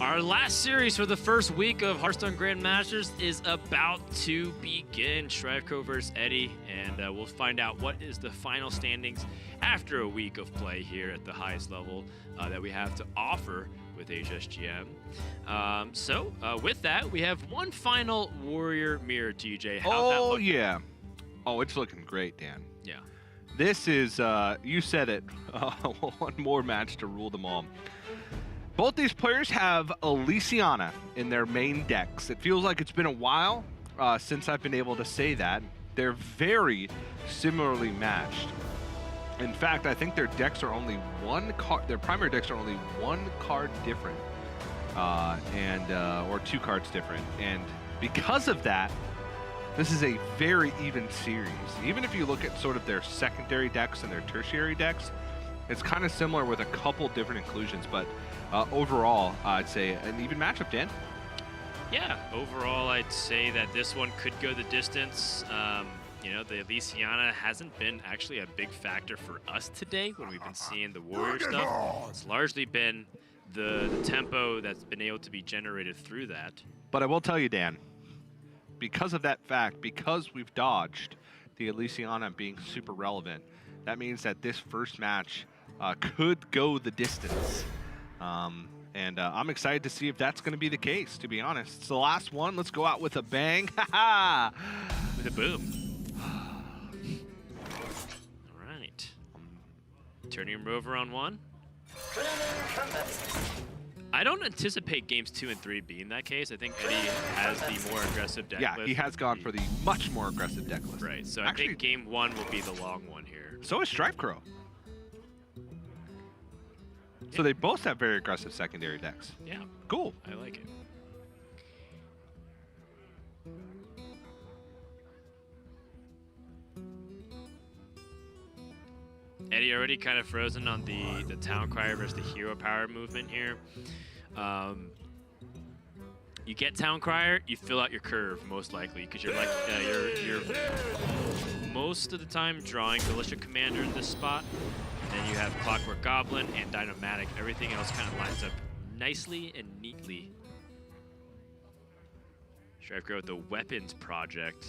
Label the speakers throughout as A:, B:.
A: Our last series for the first week of Hearthstone Grandmasters is about to begin. StrifeCro versus Eddie, and we'll find out what is the final standings after a week of play here at the highest level that we have to offer with HSGM. With that, we have one final Warrior Mirror, TJ. How's that look?
B: Yeah. Oh, it's looking great, Dan.
A: Yeah.
B: This is, you said it, one more match to rule them all. Both these players have Elysiana in their main decks. It feels like it's been a while since I've been able to say that. They're very similarly matched. In fact, I think their decks are only one card. Their primary decks are only one card different, or two cards different. And because of that, this is a very even series. Even if you look at sort of their secondary decks and their tertiary decks, it's kind of similar with a couple different inclusions, but overall, I'd say an even matchup, Dan.
A: Yeah, overall, I'd say that this one could go the distance. You know, the Elysiana hasn't been actually a big factor for us today when we've been seeing the Warrior stuff. It's largely been the tempo that's been able to be generated through that.
B: But I will tell you, Dan, because of that fact, because we've dodged the Elysiana being super relevant, that means that this first match could go the distance. I'm excited to see if that's going to be the case, to be honest. It's the last one. Let's go out with a bang.
A: With a boom. All right. Turning him over on one. I don't anticipate games 2 and 3 being that case. I think Eddie has the more aggressive deck list.
B: Yeah, he has gone for the much more aggressive deck list.
A: Right, so actually, I think game 1 will be the long one here.
B: So is StrifeCro. So they both have very aggressive secondary decks.
A: Yeah.
B: Cool.
A: I like it. Eddie already kind of frozen on the Town Crier versus the Hero Power movement here. You get Town Crier, you fill out your curve most likely because you're like you're most of the time drawing Militia Commander in this spot. And then you have Clockwork Goblin and Dynomatic. Everything else kind of lines up nicely and neatly. StrifeCro with the Weapons Project.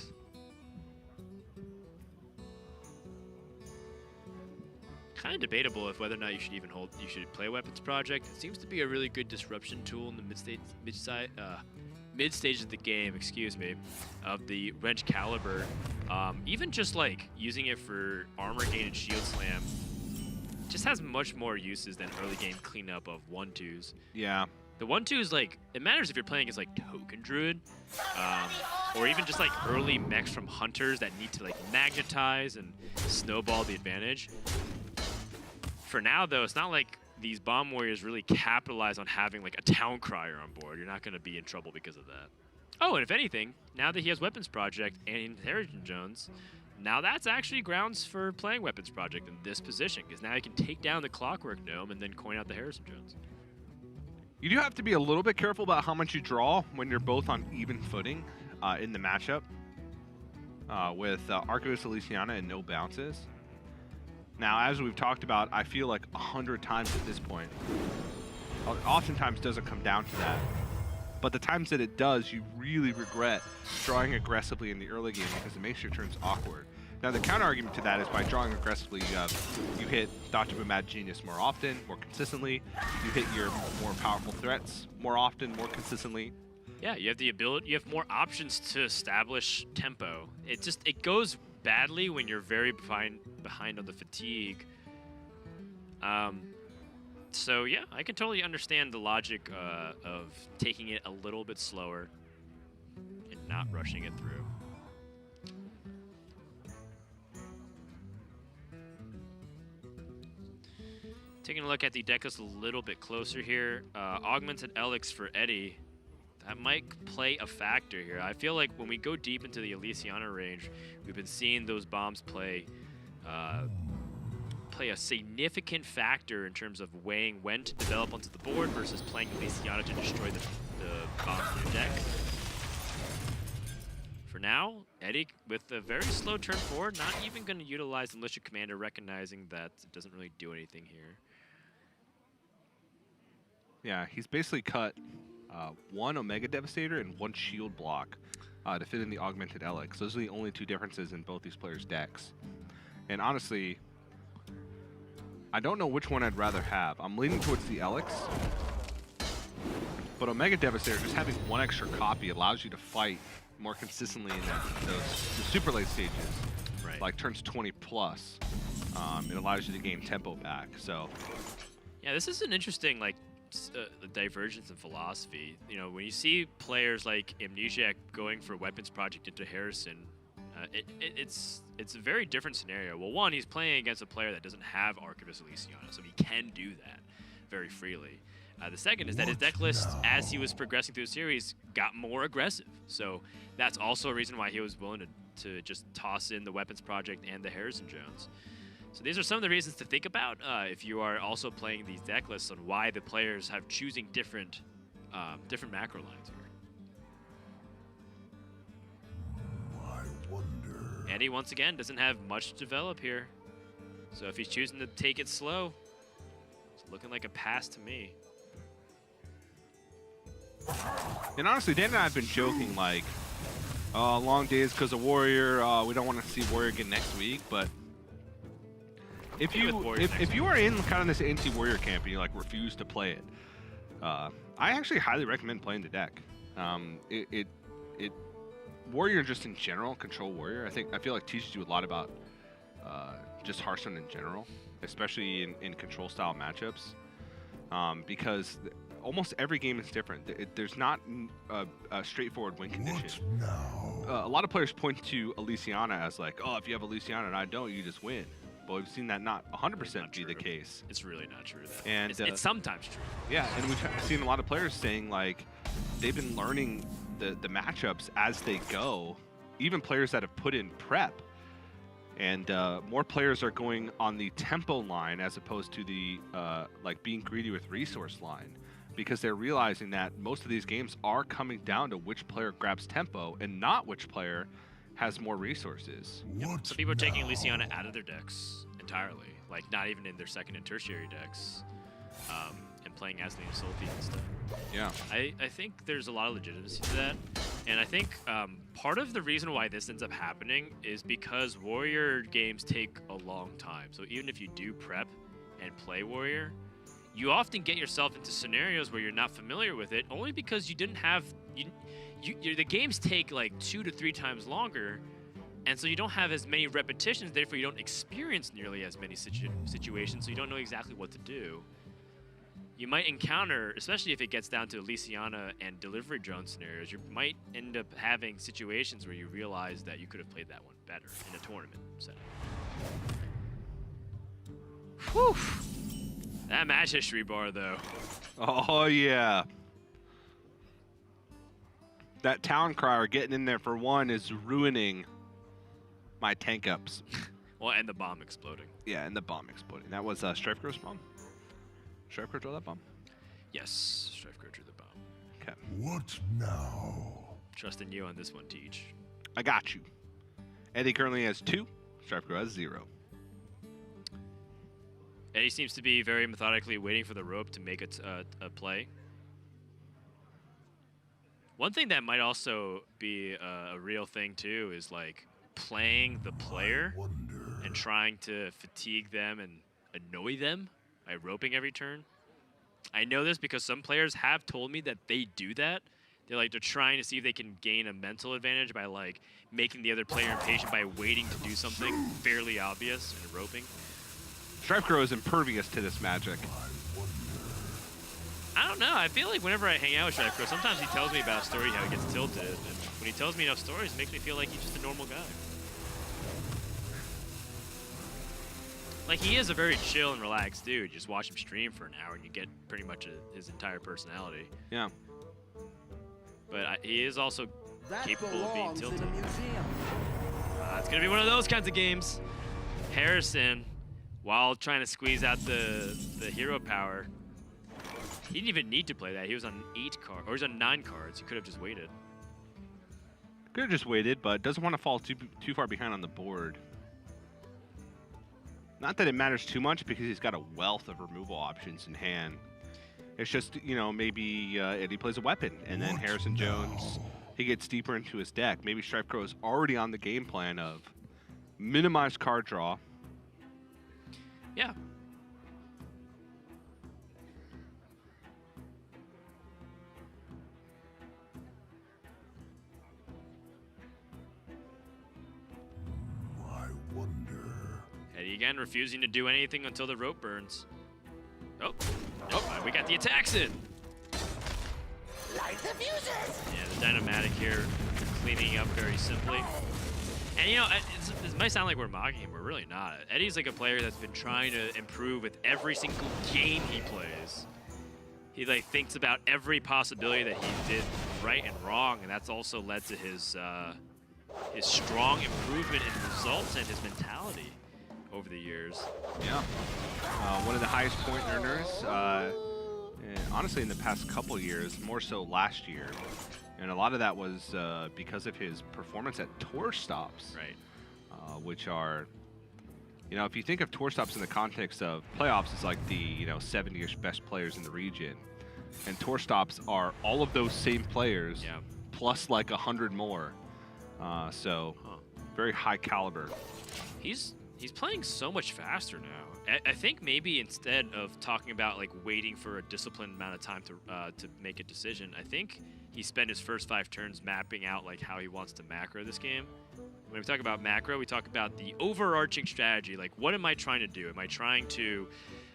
A: Kind of debatable if whether or not you should even play Weapons Project. It seems to be a really good disruption tool in the mid stage of the game, excuse me, of the Wrench Caliber. Even just like using it for armor gain and shield slam just has much more uses than early game cleanup of 1/2s.
B: Yeah.
A: The 1/2s, like, it matters if you're playing as like Token Druid, or even just like early mechs from Hunters that need to like magnetize and snowball the advantage. For now, though, it's not like these Bomb Warriors really capitalize on having like a Town Crier on board. You're not going to be in trouble because of that. Oh, and if anything, now that he has Weapons Project and Inheritance Jones, now that's actually grounds for playing Weapons Project in this position, because now you can take down the Clockwork Gnome and then coin out the Harrison Jones.
B: You do have to be a little bit careful about how much you draw when you're both on even footing in the matchup with Arcos Elysiana and no bounces. Now, as we've talked about, I feel like 100 times at this point, oftentimes doesn't come down to that. But the times that it does, you really regret drawing aggressively in the early game because it makes your turns awkward. Now, the counter argument to that is by drawing aggressively, you hit Dr. Mad Genius more often, more consistently. You hit your more powerful threats more often, more consistently.
A: Yeah, you have the ability, you have more options to establish tempo. It goes badly when you're very behind on the fatigue. So yeah, I can totally understand the logic of taking it a little bit slower and not rushing it through. Taking a look at the deck list a little bit closer here. Augmented Elix for Eddie. That might play a factor here. I feel like when we go deep into the Elysiana range, we've been seeing those bombs play a significant factor in terms of weighing when to develop onto the board versus playing Elysiana to destroy the bombs in your deck. For now, Eddie with a very slow turn forward, not even going to utilize the Militia Commander, recognizing that it doesn't really do anything here.
B: Yeah, he's basically cut 1 Omega Devastator and 1 Shield Block to fit in the Augmented Elix. Those are the only 2 differences in both these players' decks. And honestly, I don't know which one I'd rather have. I'm leaning towards the Elix. But Omega Devastator, just having 1 extra copy allows you to fight more consistently in the super late stages.
A: Right.
B: Like turns 20 plus. It allows you to gain tempo back. So
A: yeah, this is an interesting divergence in philosophy. You know, when you see players like Amnesiac going for Weapons Project into Harrison, it's a very different scenario. Well, one, he's playing against a player that doesn't have Archivist Elysiana, so he can do that very freely. The second is that his deck list, as he was progressing through the series, got more aggressive. So that's also a reason why he was willing to just toss in the Weapons Project and the Harrison Jones. So these are some of the reasons to think about if you are also playing these deck lists on why the players have choosing different macro lines here. Eddie, once again, doesn't have much to develop here. So if he's choosing to take it slow, it's looking like a pass to me.
B: And honestly, Dan and I have been joking like, long days because of Warrior. We don't want to see Warrior again next week. But if you are in kind of this anti-Warrior camp and you like refuse to play it, I actually highly recommend playing the deck. Warrior just in general, control Warrior. I feel like teaches you a lot about just Hearthstone in general, especially in control style matchups, because almost every game is different. There's not a straightforward win condition. A lot of players point to Elysiana as like, oh, if you have Elysiana and I don't, you just win. But we've seen that not 100% be the case.
A: It's really not true.
B: And
A: it's sometimes true.
B: Yeah, and we've seen a lot of players saying like they've been learning the matchups as they go. Even players that have put in prep. And more players are going on the tempo line as opposed to the like being greedy with resource line, because they're realizing that most of these games are coming down to which player grabs tempo and not which player has more resources.
A: Yep. Some people are taking Elysiana out of their decks entirely, like not even in their second and tertiary decks, and playing as the Sulfi instead.
B: Yeah.
A: I think there's a lot of legitimacy to that. And I think part of the reason why this ends up happening is because Warrior games take a long time. So even if you do prep and play Warrior, you often get yourself into scenarios where you're not familiar with it, only because you didn't have... the games take like 2 to 3 times longer, and so you don't have as many repetitions, therefore you don't experience nearly as many situations, so you don't know exactly what to do. You might encounter, especially if it gets down to Elysiana and delivery drone scenarios, you might end up having situations where you realize that you could have played that one better in a tournament setting. Whew! That match history bar, though.
B: Oh, yeah. That Town Crier getting in there for one is ruining my tank ups.
A: Well, and the bomb exploding.
B: Yeah, and the bomb exploding. That was StrifeCro's bomb? StrifeCro drew that bomb?
A: Yes, StrifeCro drew the bomb.
B: Okay.
C: What now?
A: Trusting you on this one, Teach.
B: I got you. Eddie currently has 2. StrifeCro has 0.
A: Eddie seems to be very methodically waiting for the rope to make a play. One thing that might also be a real thing, too, is like playing the player and trying to fatigue them and annoy them by roping every turn. I know this because some players have told me that they do that. They're trying to see if they can gain a mental advantage by like making the other player impatient by waiting to do something fairly obvious and roping.
B: StrifeCro is impervious to this magic.
A: I don't know. I feel like whenever I hang out with StrifeCro, sometimes he tells me about a story, how he gets tilted, and when he tells me enough stories, it makes me feel like he's just a normal guy. Like, he is a very chill and relaxed dude. Just watch him stream for an hour and you get pretty much his entire personality.
B: Yeah.
A: But he is also capable of being tilted. It's going to be one of those kinds of games. Harrison, while trying to squeeze out the hero power, he didn't even need to play that. He was on 8 cards, or he was on 9 cards. He could have just waited.
B: Could have just waited, but doesn't want to fall too far behind on the board. Not that it matters too much because he's got a wealth of removal options in hand. It's just, you know, maybe Eddie plays a weapon, and then Harrison Jones, he gets deeper into his deck. Maybe StrifeCro is already on the game plan of minimize card draw.
A: Yeah.
C: I wonder.
A: Eddie again refusing to do anything until the rope burns. Oh, we got the attacks in.
D: Light the fuses!
A: Yeah, the Dynomatic here cleaning up very simply. And you know, it might sound like we're mocking him, we're really not. Eddie's like a player that's been trying to improve with every single game he plays. He like thinks about every possibility that he did right and wrong, and that's also led to his strong improvement in results and his mentality over the years.
B: Yeah. One of the highest point earners, honestly, in the past couple years, more so last year. And a lot of that was because of his performance at tour stops.
A: Right.
B: Which are, you know, if you think of tour stops in the context of playoffs, it's like the, you know, 70-ish best players in the region. And tour stops are all of those same players,
A: Yeah.
B: plus like 100 more. So, very high caliber.
A: He's playing so much faster now. I think maybe instead of talking about like waiting for a disciplined amount of time to make a decision, I think he spent his first 5 turns mapping out like how he wants to macro this game. When we talk about macro, we talk about the overarching strategy. Like, what am I trying to do? Am I trying to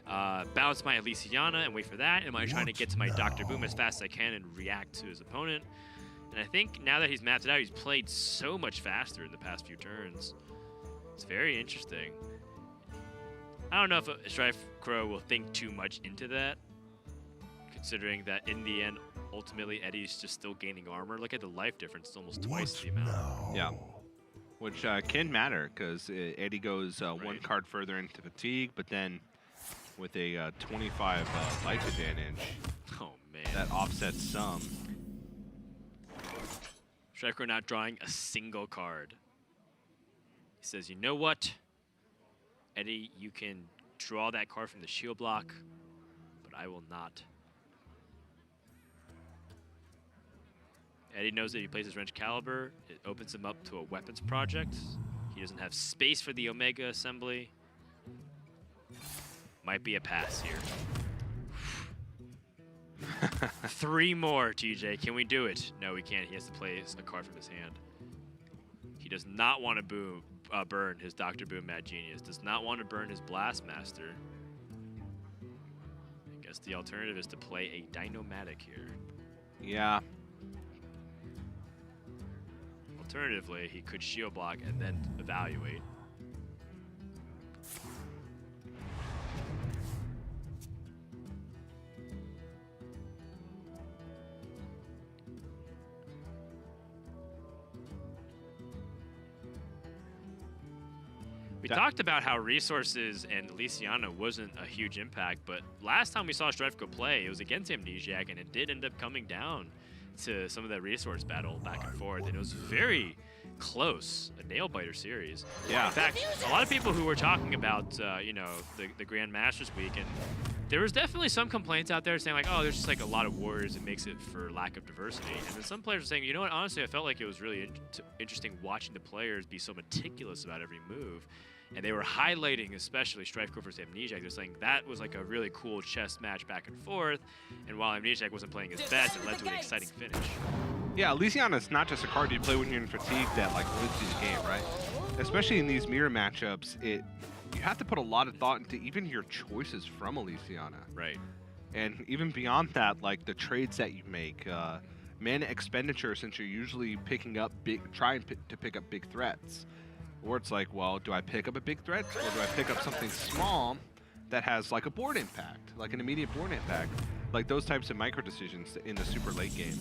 A: bounce my Elysiana and wait for that? Am I trying to get to my Dr. Boom as fast as I can and react to his opponent? And I think now that he's mapped it out, he's played so much faster in the past few turns. It's very interesting. I don't know if StrifeCro will think too much into that, considering that in the end, ultimately, Eddie's just still gaining armor. Look at the life difference, it's almost twice the amount.
B: Yeah. Which can matter, because Eddie goes one card further into fatigue, but then with a 25 life advantage,
A: Oh, man.
B: that offsets some.
A: StrifeCro not drawing a single card. He says, you know what? Eddie, you can draw that card from the shield block, but I will not. Eddie knows that if he plays his Wrench Caliber, it opens him up to a weapons project. He doesn't have space for the Omega assembly. Might be a pass here. 3 more, TJ. Can we do it? No, we can't. He has to play a card from his hand. He does not want to burn his Dr. Boom Mad Genius. Does not want to burn his Blastmaster. I guess the alternative is to play a Dynomatic here.
B: Yeah.
A: Alternatively, he could shield block and then evaluate. We talked about how resources and Elysiana wasn't a huge impact, but last time we saw StrifeCro play, it was against Amnesiac, and it did end up coming down to some of that resource battle back and forth, and it was very close, a nail-biter series.
B: Yeah.
A: In fact, a lot of people who were talking about, you know, the Grandmasters week, and there was definitely some complaints out there saying like, oh, there's just like a lot of warriors, it makes it for lack of diversity. And then some players were saying, you know what, honestly, I felt like it was really interesting watching the players be so meticulous about every move. And they were highlighting, especially StrifeCro versus Amnesiac. They're saying that was like a really cool chess match back and forth. And while Amnesiac wasn't playing his best, it led to an exciting finish.
B: Yeah, Elysiana is not just a card you play when you're in fatigue that like lives through the game, right? Especially in these mirror matchups, you have to put a lot of thought into even your choices from Elysiana.
A: Right.
B: And even beyond that, like the trades that you make, mana expenditure, since you're usually picking up to pick up big threats. Or it's like, well, do I pick up a big threat, or do I pick up something small that has like a board impact, like an immediate board impact, like those types of micro decisions in the super late game.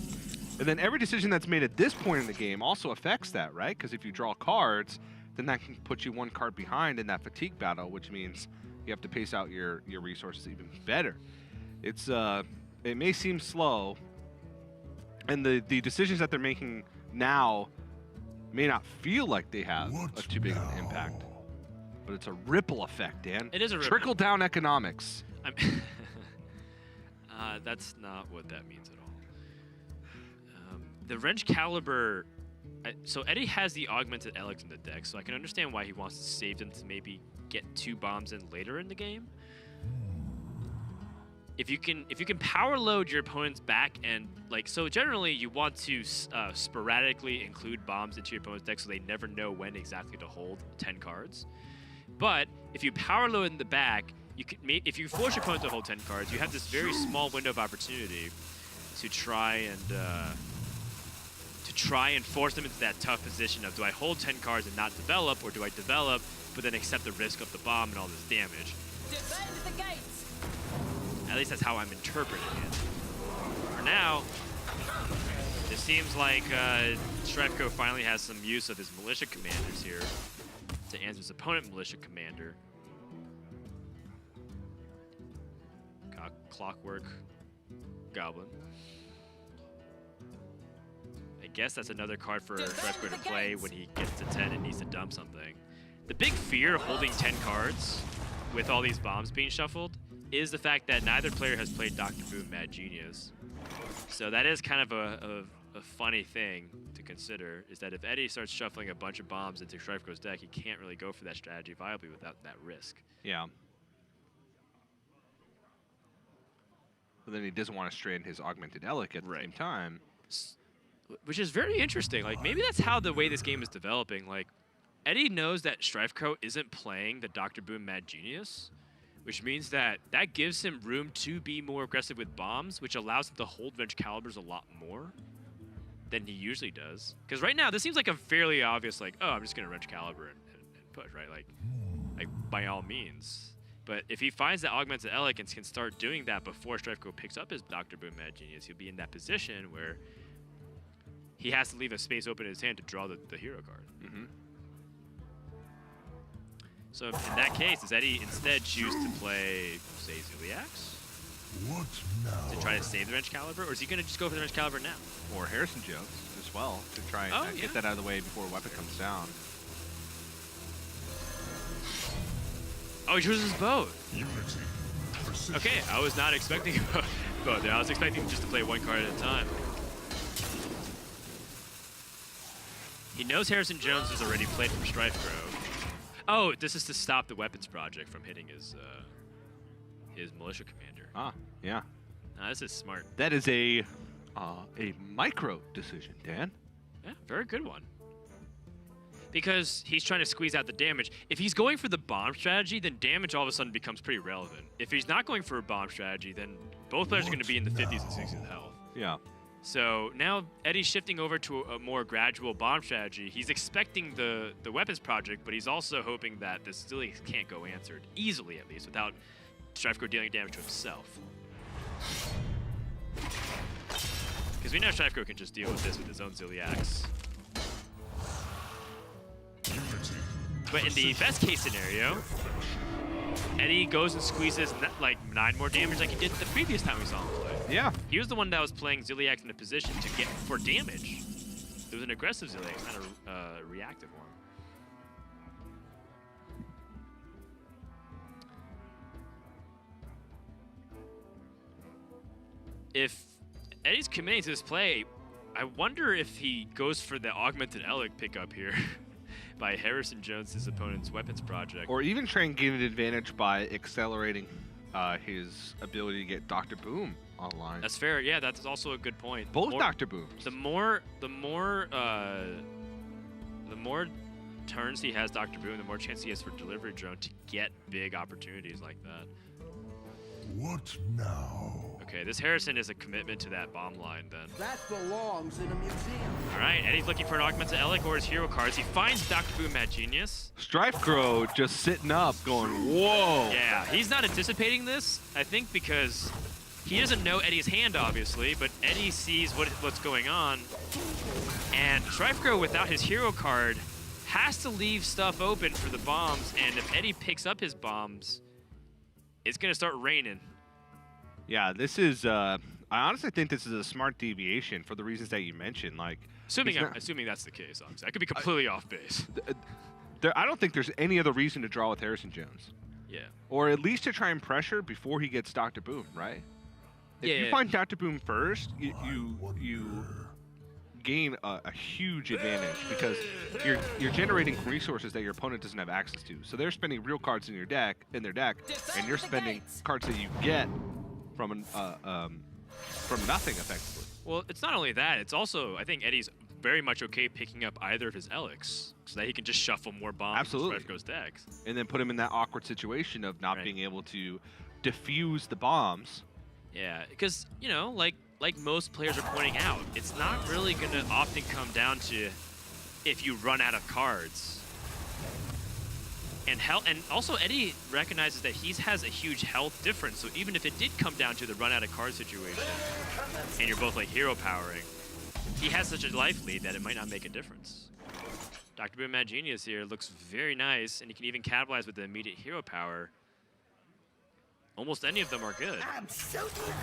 B: And then every decision that's made at this point in the game also affects that, right? Because if you draw cards, then that can put you 1 card behind in that fatigue battle, which means you have to pace out your resources even better. It's it may seem slow, and the decisions that they're making now may not feel like they have too big of an impact, but it's a ripple effect, Dan.
A: It is a ripple.
B: Trickle down economics.
A: That's not what that means at all. The wrench caliber. So Eddie has the augmented Elix in the deck, so I can understand why he wants to save them to maybe get 2 bombs in later in the game. If you can power load your opponent's back and so generally you want to sporadically include bombs into your opponent's deck so they never know when exactly to hold 10 cards. But if you power load in the back, if you force your opponent to hold 10 cards, you have this very small window of opportunity to try and force them into that tough position of, do I hold 10 cards and not develop, or do I develop but then accept the risk of the bomb and all this damage?
D: Defend the gates.
A: At least that's how I'm interpreting it. For now, it seems like StrifeCro finally has some use of his militia commanders here to answer his opponent militia commander. Clockwork Goblin. I guess that's another card for StrifeCro to play when he gets to 10 and needs to dump something. The big fear of holding 10 cards with all these bombs being shuffled is the fact that neither player has played Dr. Boom Mad Genius. So that is kind of a funny thing to consider, is that if Eddie starts shuffling a bunch of bombs into StrifeCro's deck, he can't really go for that strategy viably without that risk.
B: Yeah. But then he doesn't want to strand his augmented Elec at the same time.
A: Which is very interesting. Like, maybe that's how the way this game is developing. Like, Eddie knows that StrifeCro isn't playing the Dr. Boom Mad Genius, which means that gives him room to be more aggressive with bombs, which allows him to hold wrench calibers a lot more than he usually does. Because right now, this seems like a fairly obvious, like, oh, I'm just going to wrench caliber and push, right? Like, by all means. But if he finds that augmented Elec and can start doing that before StrifeCro picks up his Dr. Boom Mad Genius, he'll be in that position where he has to leave a space open in his hand to draw the hero card.
B: Mm-hmm.
A: So in that case, does Eddie instead choose to play, say, Ziliax?
C: What now?
A: To try to save the wrench caliber? Or is he going to just go for the wrench caliber now?
B: Or Harrison Jones as well, to try and get that out of the way before weapon comes down.
A: Oh, he chooses both.
C: Unity. Precision.
A: Okay, I was not expecting both. I was expecting just to play one card at a time. He knows Harrison Jones has already played from StrifeCro. Oh, this is to stop the weapons project from hitting his militia commander.
B: Ah, yeah.
A: This is smart.
B: That is a micro decision, Dan.
A: Yeah, very good one. Because he's trying to squeeze out the damage. If he's going for the bomb strategy, then damage all of a sudden becomes pretty relevant. If he's not going for a bomb strategy, then both players are going to be in the 50s and 60s health.
B: Yeah.
A: So now Eddie's shifting over to a more gradual bomb strategy. He's expecting the weapons project, but he's also hoping that the Ziliax can't go answered, easily at least, without StrifeCro dealing damage to himself. Because we know StrifeCro can just deal with this with his own Ziliax. But in the best case scenario, Eddie goes and squeezes like 9 more damage like he did the previous time we saw him play.
B: Yeah.
A: He was the one that was playing Ziliax in a position to get for damage. It was an aggressive Ziliax, not a reactive one. If Eddie's committing to this play, I wonder if he goes for the augmented Elec pickup here by Harrison Jones' opponent's weapons project.
B: Or even try and gain an advantage by accelerating his ability to get Dr. Boom online.
A: That's fair. Yeah, that's also a good point.
B: Both Dr. Booms.
A: The more turns he has Dr. Boom, the more chance he has for delivery drone to get big opportunities like that.
C: What now?
A: Okay, this Harrison is a commitment to that bomb line then.
E: That belongs in a museum.
A: All right, Eddie's looking for an augmented Elec or his hero cards. He finds Dr. Boom Mad Genius.
B: StrifeCro just sitting up going, whoa.
A: Yeah, he's not anticipating this, I think, because he doesn't know Eddie's hand, obviously, but Eddie sees what's going on. And StrifeCro, without his hero card, has to leave stuff open for the bombs, and if Eddie picks up his bombs, it's going to start raining.
B: Yeah, this is, I honestly think this is a smart deviation for the reasons that you mentioned. Like,
A: assuming that's the case, obviously. I could be completely off base.
B: I don't think there's any other reason to draw with Harrison Jones.
A: Yeah.
B: Or at least to try and pressure before he gets Dr. Boom, right? If you find Dr. Boom first, you gain a huge advantage because you're generating resources that your opponent doesn't have access to. So they're spending real cards in their deck, and you're spending cards that you get from nothing effectively.
A: Well, it's not only that. It's also, I think Eddie's very much okay picking up either of his Eliks so that he can just shuffle more bombs
B: Absolutely.
A: in StrifeCro's decks.
B: And then put him in that awkward situation of not being able to diffuse the bombs.
A: Yeah, because, you know, like most players are pointing out, it's not really going to often come down to if you run out of cards. And also Eddie recognizes that he has a huge health difference, so even if it did come down to the run out of card situation, and you're both like hero powering, he has such a life lead that it might not make a difference. Dr. Boom Mad Genius here looks very nice, and he can even capitalize with the immediate hero power. Almost any of them are good.
E: I'm so glad.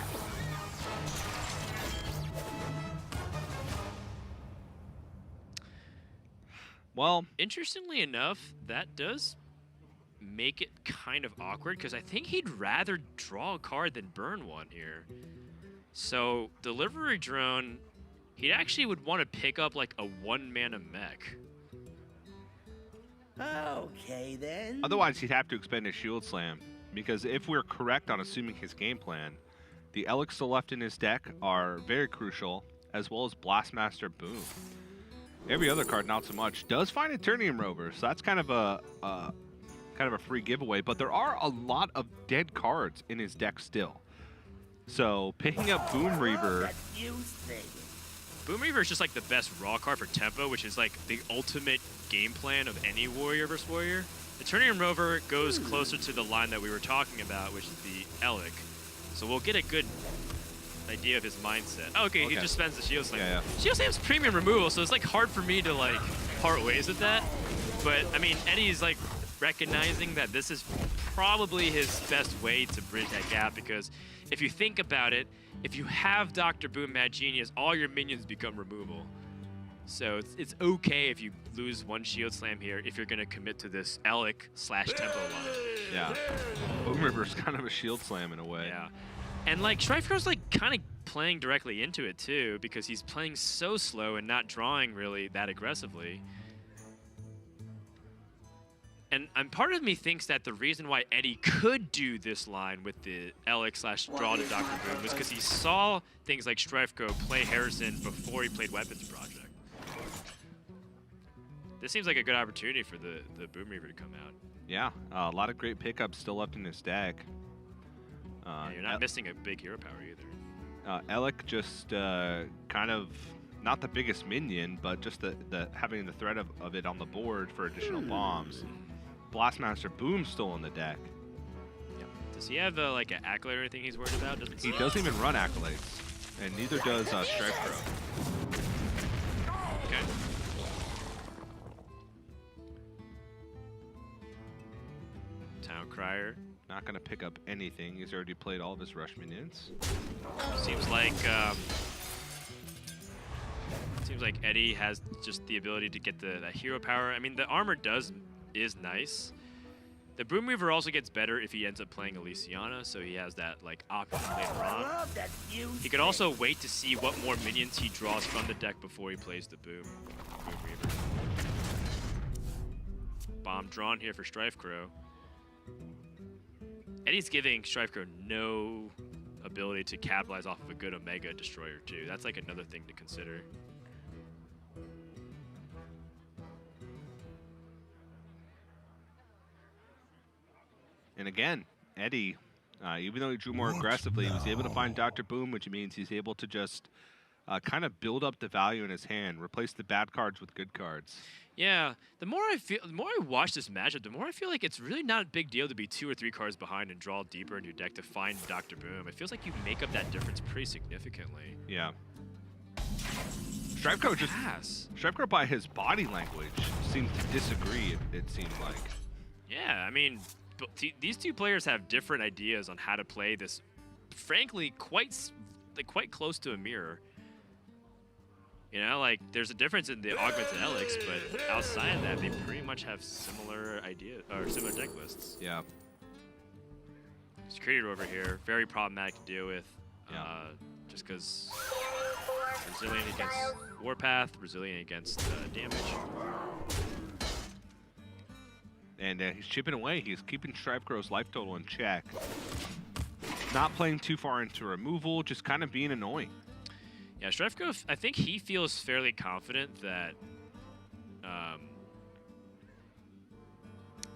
B: Well,
A: interestingly enough, that does make it kind of awkward because I think he'd rather draw a card than burn one here. So delivery drone, he actually would want to pick up like a 1-mana mech.
E: Okay, then.
B: otherwise he'd have to expend his shield slam, because if we're correct on assuming his game plan, the Eliks still left in his deck are very crucial, as well as Blastmaster Boom. Every other card, not so much. Does find Eternium Rover, so that's kind of a free giveaway. But there are a lot of dead cards in his deck still. So picking up Boom Reaver.
A: Boom Reaver is just like the best raw card for tempo, which is like the ultimate game plan of any warrior versus warrior. Eternium Rover goes closer to the line that we were talking about, which is the Elik. So we'll get a good idea of his mindset. Oh, okay, he just spends the Shield Slam.
B: Yeah.
A: Shield Slam's premium removal, so it's like hard for me to like part ways with that. But I mean, Eddie's like recognizing that this is probably his best way to bridge that gap, because if you think about it, if you have Dr. Boom Mad Genius, all your minions become removal. So it's okay if you lose one Shield Slam here if you're going to commit to this Elik/tempo line.
B: Yeah. Boom Reaver's kind of a Shield Slam in a way.
A: Yeah. And like StrifeCro's like kind of playing directly into it too, because he's playing so slow and not drawing really that aggressively. And part of me thinks that the reason why Eddie could do this line with the Elik/draw to Dr. Boom was because he saw things like StrifeCro play Harrison before he played Weapons Project. This seems like a good opportunity for the Boom Reaver to come out.
B: Yeah, a lot of great pickups still left in his deck.
A: And you're not missing a big hero power either.
B: Elik just kind of not the biggest minion, but just the having the threat of it on the board for additional bombs. Blastmaster Boom still in the deck.
A: Yep. Does he have like an Acolyte or anything he's worried about?
B: He doesn't even run Acolytes, and neither does StrifeCro.
A: Okay. Town Crier.
B: Not going to pick up anything. He's already played all of his rush minions.
A: Seems like Eddie has just the ability to get the hero power. I mean, the armor is nice. The Boom Reaver also gets better if he ends up playing Elysiana, so he has that like option later on. He could also wait to see what more minions he draws from the deck before he plays the Boom Reaver. Bomb drawn here for StrifeCro. Eddie's giving StrifeCro no ability to capitalize off of a good Omega Destroyer too. That's like another thing to consider.
B: And again, Eddie, even though he drew more aggressively, he was able to find Dr. Boom, which means he's able to just kind of build up the value in his hand, replace the bad cards with good cards.
A: Yeah, the more I watch this matchup, the more I feel like it's really not a big deal to be 2 or 3 cards behind and draw deeper in your deck to find Dr. Boom. It feels like you make up that difference pretty significantly.
B: Yeah. StrifeCro by his body language seems to disagree, it seems like.
A: Yeah, I mean, these two players have different ideas on how to play this, frankly, quite close to a mirror. You know, like, there's a difference in the augments and Eliks, but outside of that, they pretty much have similar ideas, or similar deck lists.
B: Yeah.
A: Security over here, very problematic to deal with. just because resilient against Warpath, resilient against damage.
B: And he's chipping away. He's keeping StrifeCro's life total in check. Not playing too far into removal, just kind of being annoying.
A: Yeah, StrifeCro, I think he feels fairly confident that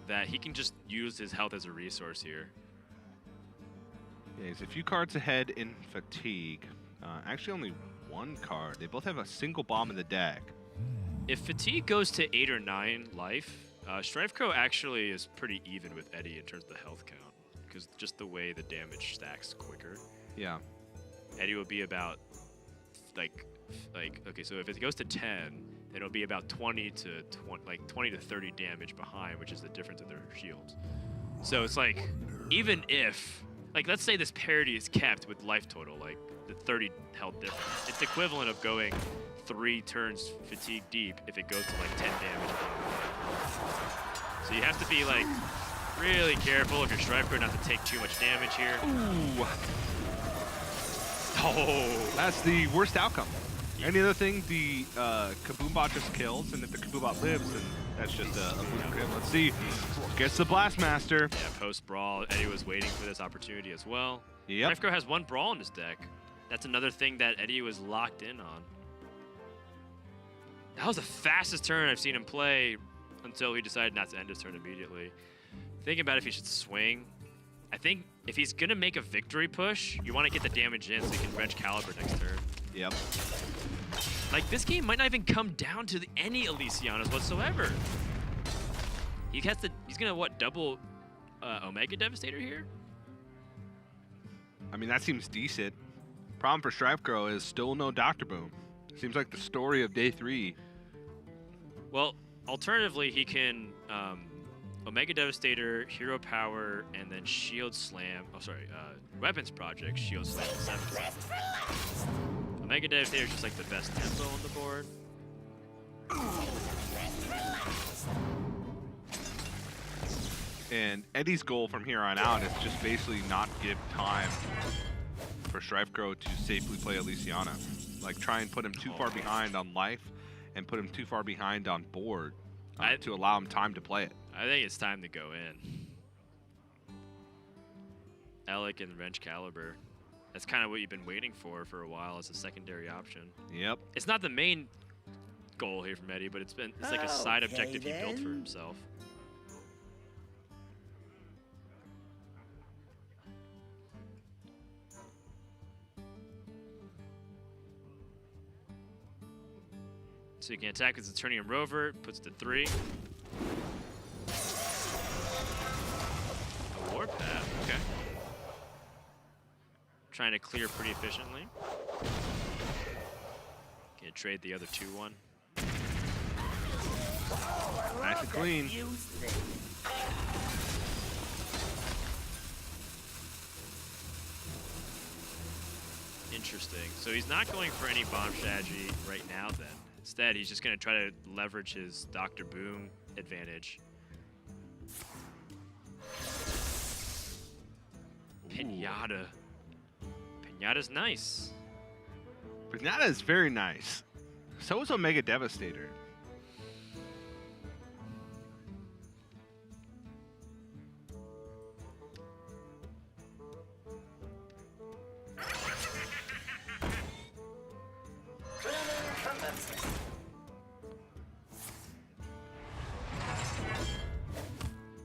A: that he can just use his health as a resource here.
B: Yeah, he's a few cards ahead in fatigue. Actually, only one card. They both have a single bomb in the deck.
A: If fatigue goes to 8 or 9 life, StrifeCro actually is pretty even with Eddie in terms of the health count, because just the way the damage stacks quicker.
B: Yeah.
A: Eddie will be about okay, so if it goes to 10, then it'll be about 20 to 30 damage behind, which is the difference of their shields. So it's like, even if, like, let's say this parity is kept with life total, like the 30 health difference, it's equivalent of going 3 turns fatigue deep if it goes to like 10 damage. So you have to be like really careful if you're StrifeCro not to take too much damage here.
B: Ooh. Oh, that's the worst outcome. Any other thing, the Kaboom Bot just kills, and if the Kaboom Bot lives, then that's just a blueprint. Let's see. Gets the Blastmaster.
A: Yeah, post-brawl, Eddie was waiting for this opportunity as well.
B: Yep.
A: StrifeCro has 1 brawl in his deck. That's another thing that Eddie was locked in on. That was the fastest turn I've seen him play until he decided not to end his turn immediately. Thinking about if he should swing. I think if he's going to make a victory push, you want to get the damage in so he can wrench Caliber next turn.
B: Yep.
A: Like, this game might not even come down to any Elysianas whatsoever. He's gonna what, double Omega Devastator here?
B: I mean, that seems decent. Problem for StrifeCro is still no Dr. Boom. Seems like the story of day 3.
A: Well, alternatively, he can Omega Devastator, Hero Power, and then Shield Slam. Oh, sorry, Weapons Project, Shield Slam, 7th. Omega Devastator is just like the best tempo on the board.
B: And Eddie's goal from here on out is just basically not give time for StrifeCro to safely play Elysiana. Like, try and put him too far behind on life and put him too far behind on board to allow him time to play it.
A: I think it's time to go in. Alec and Wrench Caliber. That's kind of what you've been waiting for a while as a secondary option.
B: Yep.
A: It's not the main goal here from Eddie, but it's like a side objective he built for himself. So you can attack as a Eternium Rover, puts it to 3. A Warpath, okay. Trying to clear pretty efficiently. Gonna trade the other 2-1.
B: Nice and clean.
A: Interesting. So he's not going for any bomb strategy right now then. Instead, he's just going to try to leverage his Dr. Boom advantage. Pinata. Pinata's nice.
B: Pinata is very nice. So is Omega Devastator.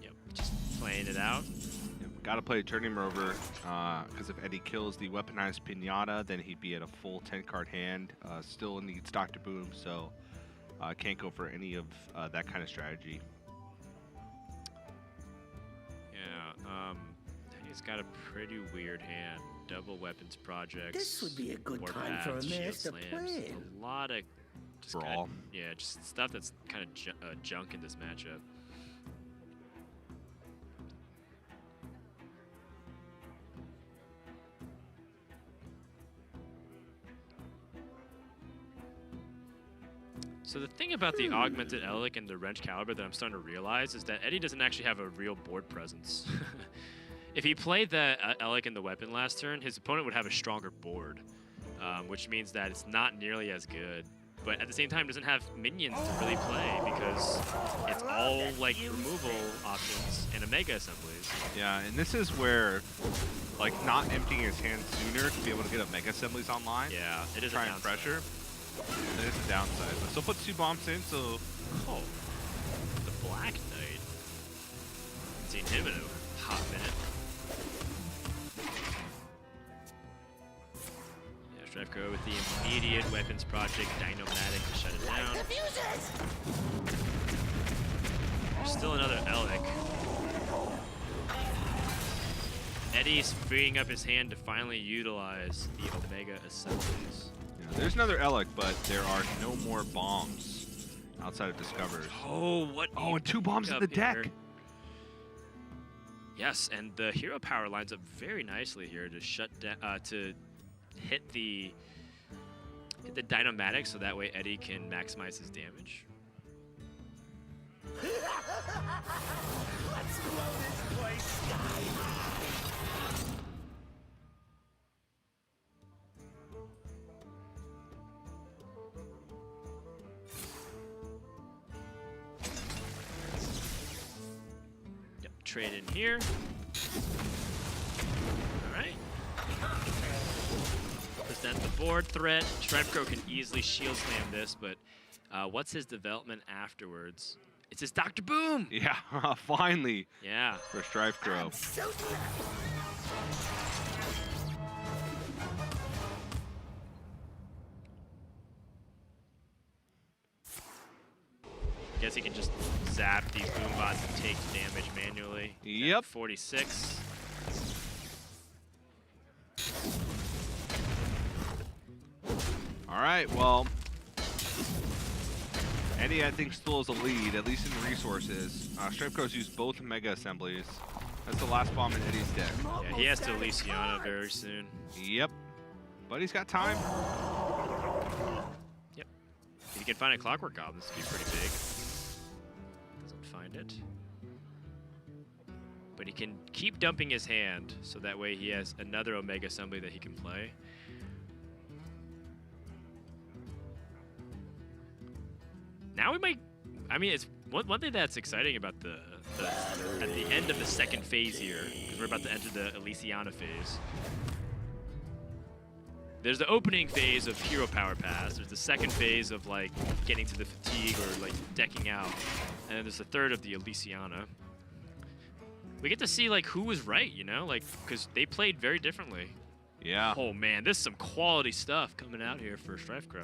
A: Yep, just playing it out.
B: Gotta play Eternium Rover, because if Eddie kills the weaponized Pinata, then he'd be at a full 10-card hand. Still needs Dr. Boom, so can't go for any of that kind of strategy.
A: Yeah, he's got a pretty weird hand. Double weapons projects.
E: This would be a good time for a
A: Warpaths, shield
E: master
A: slams,
E: plan.
A: A lot of just
B: Brawl.
A: yeah, just stuff that's kind of junk in this matchup. So the thing about the Augmented Elic and the Wrench Caliber that I'm starting to realize is that Eddie doesn't actually have a real board presence. If he played the Elec in the weapon last turn, his opponent would have a stronger board, which means that it's not nearly as good. But at the same time, doesn't have minions to really play because it's all like removal options and Omega assemblies.
B: Yeah, and this is where, like, not emptying his hand sooner to be able to get Omega assemblies online.
A: Yeah, it is
B: Try
A: a
B: and
A: downside.
B: pressure. It is a downside. But still puts 2 bombs in, so.
A: Oh, the Black Knight. Haven't seen him in a hot minute. Yeah, StrifeCro with the immediate weapons project, Dynomatic to shut it down. There's still another Elec. Eddie's freeing up his hand to finally utilize the Omega assemblies.
B: Yeah, there's another Elec, but there are no more bombs outside of Discovers.
A: Oh, what?
B: Oh, and 2 bombs in the deck.
A: Yes, and the hero power lines up very nicely here to shut down, to hit the Dynomatic, so that way Eddie can maximize his damage.
E: Let's blow this place sky high.
A: Yep, trade in here. All right. Present the board threat. StrifeCro can easily shield slam this, but what's his development afterwards? It's his Dr. Boom!
B: Yeah, finally
A: Yeah.
B: for StrifeCro.
E: So
A: Guess he can just zap these boom bots and take damage manually.
B: Yep.
A: 46.
B: All right, well, Eddie, I think, still has a lead, at least in resources. StrifeCro's used both Mega Assemblies. That's the last bomb in Eddie's deck.
A: Yeah, he has to Elysiana very soon.
B: Yep. But he's got time.
A: Yep. If he can find a Clockwork Goblin, this could be pretty big. Doesn't find it. But he can keep dumping his hand, so that way he has another Omega Assembly that he can play. Now we might, I mean, it's one thing that's exciting about at the end of the second phase here, because we're about to enter the Elysiana phase. There's the opening phase of Hero Power Pass. There's the second phase of like getting to the fatigue or like decking out, and then there's the third of the Elysiana. We get to see like who was right, you know, like because they played very differently.
B: Yeah.
A: Oh man, this is some quality stuff coming out here for StrifeCro.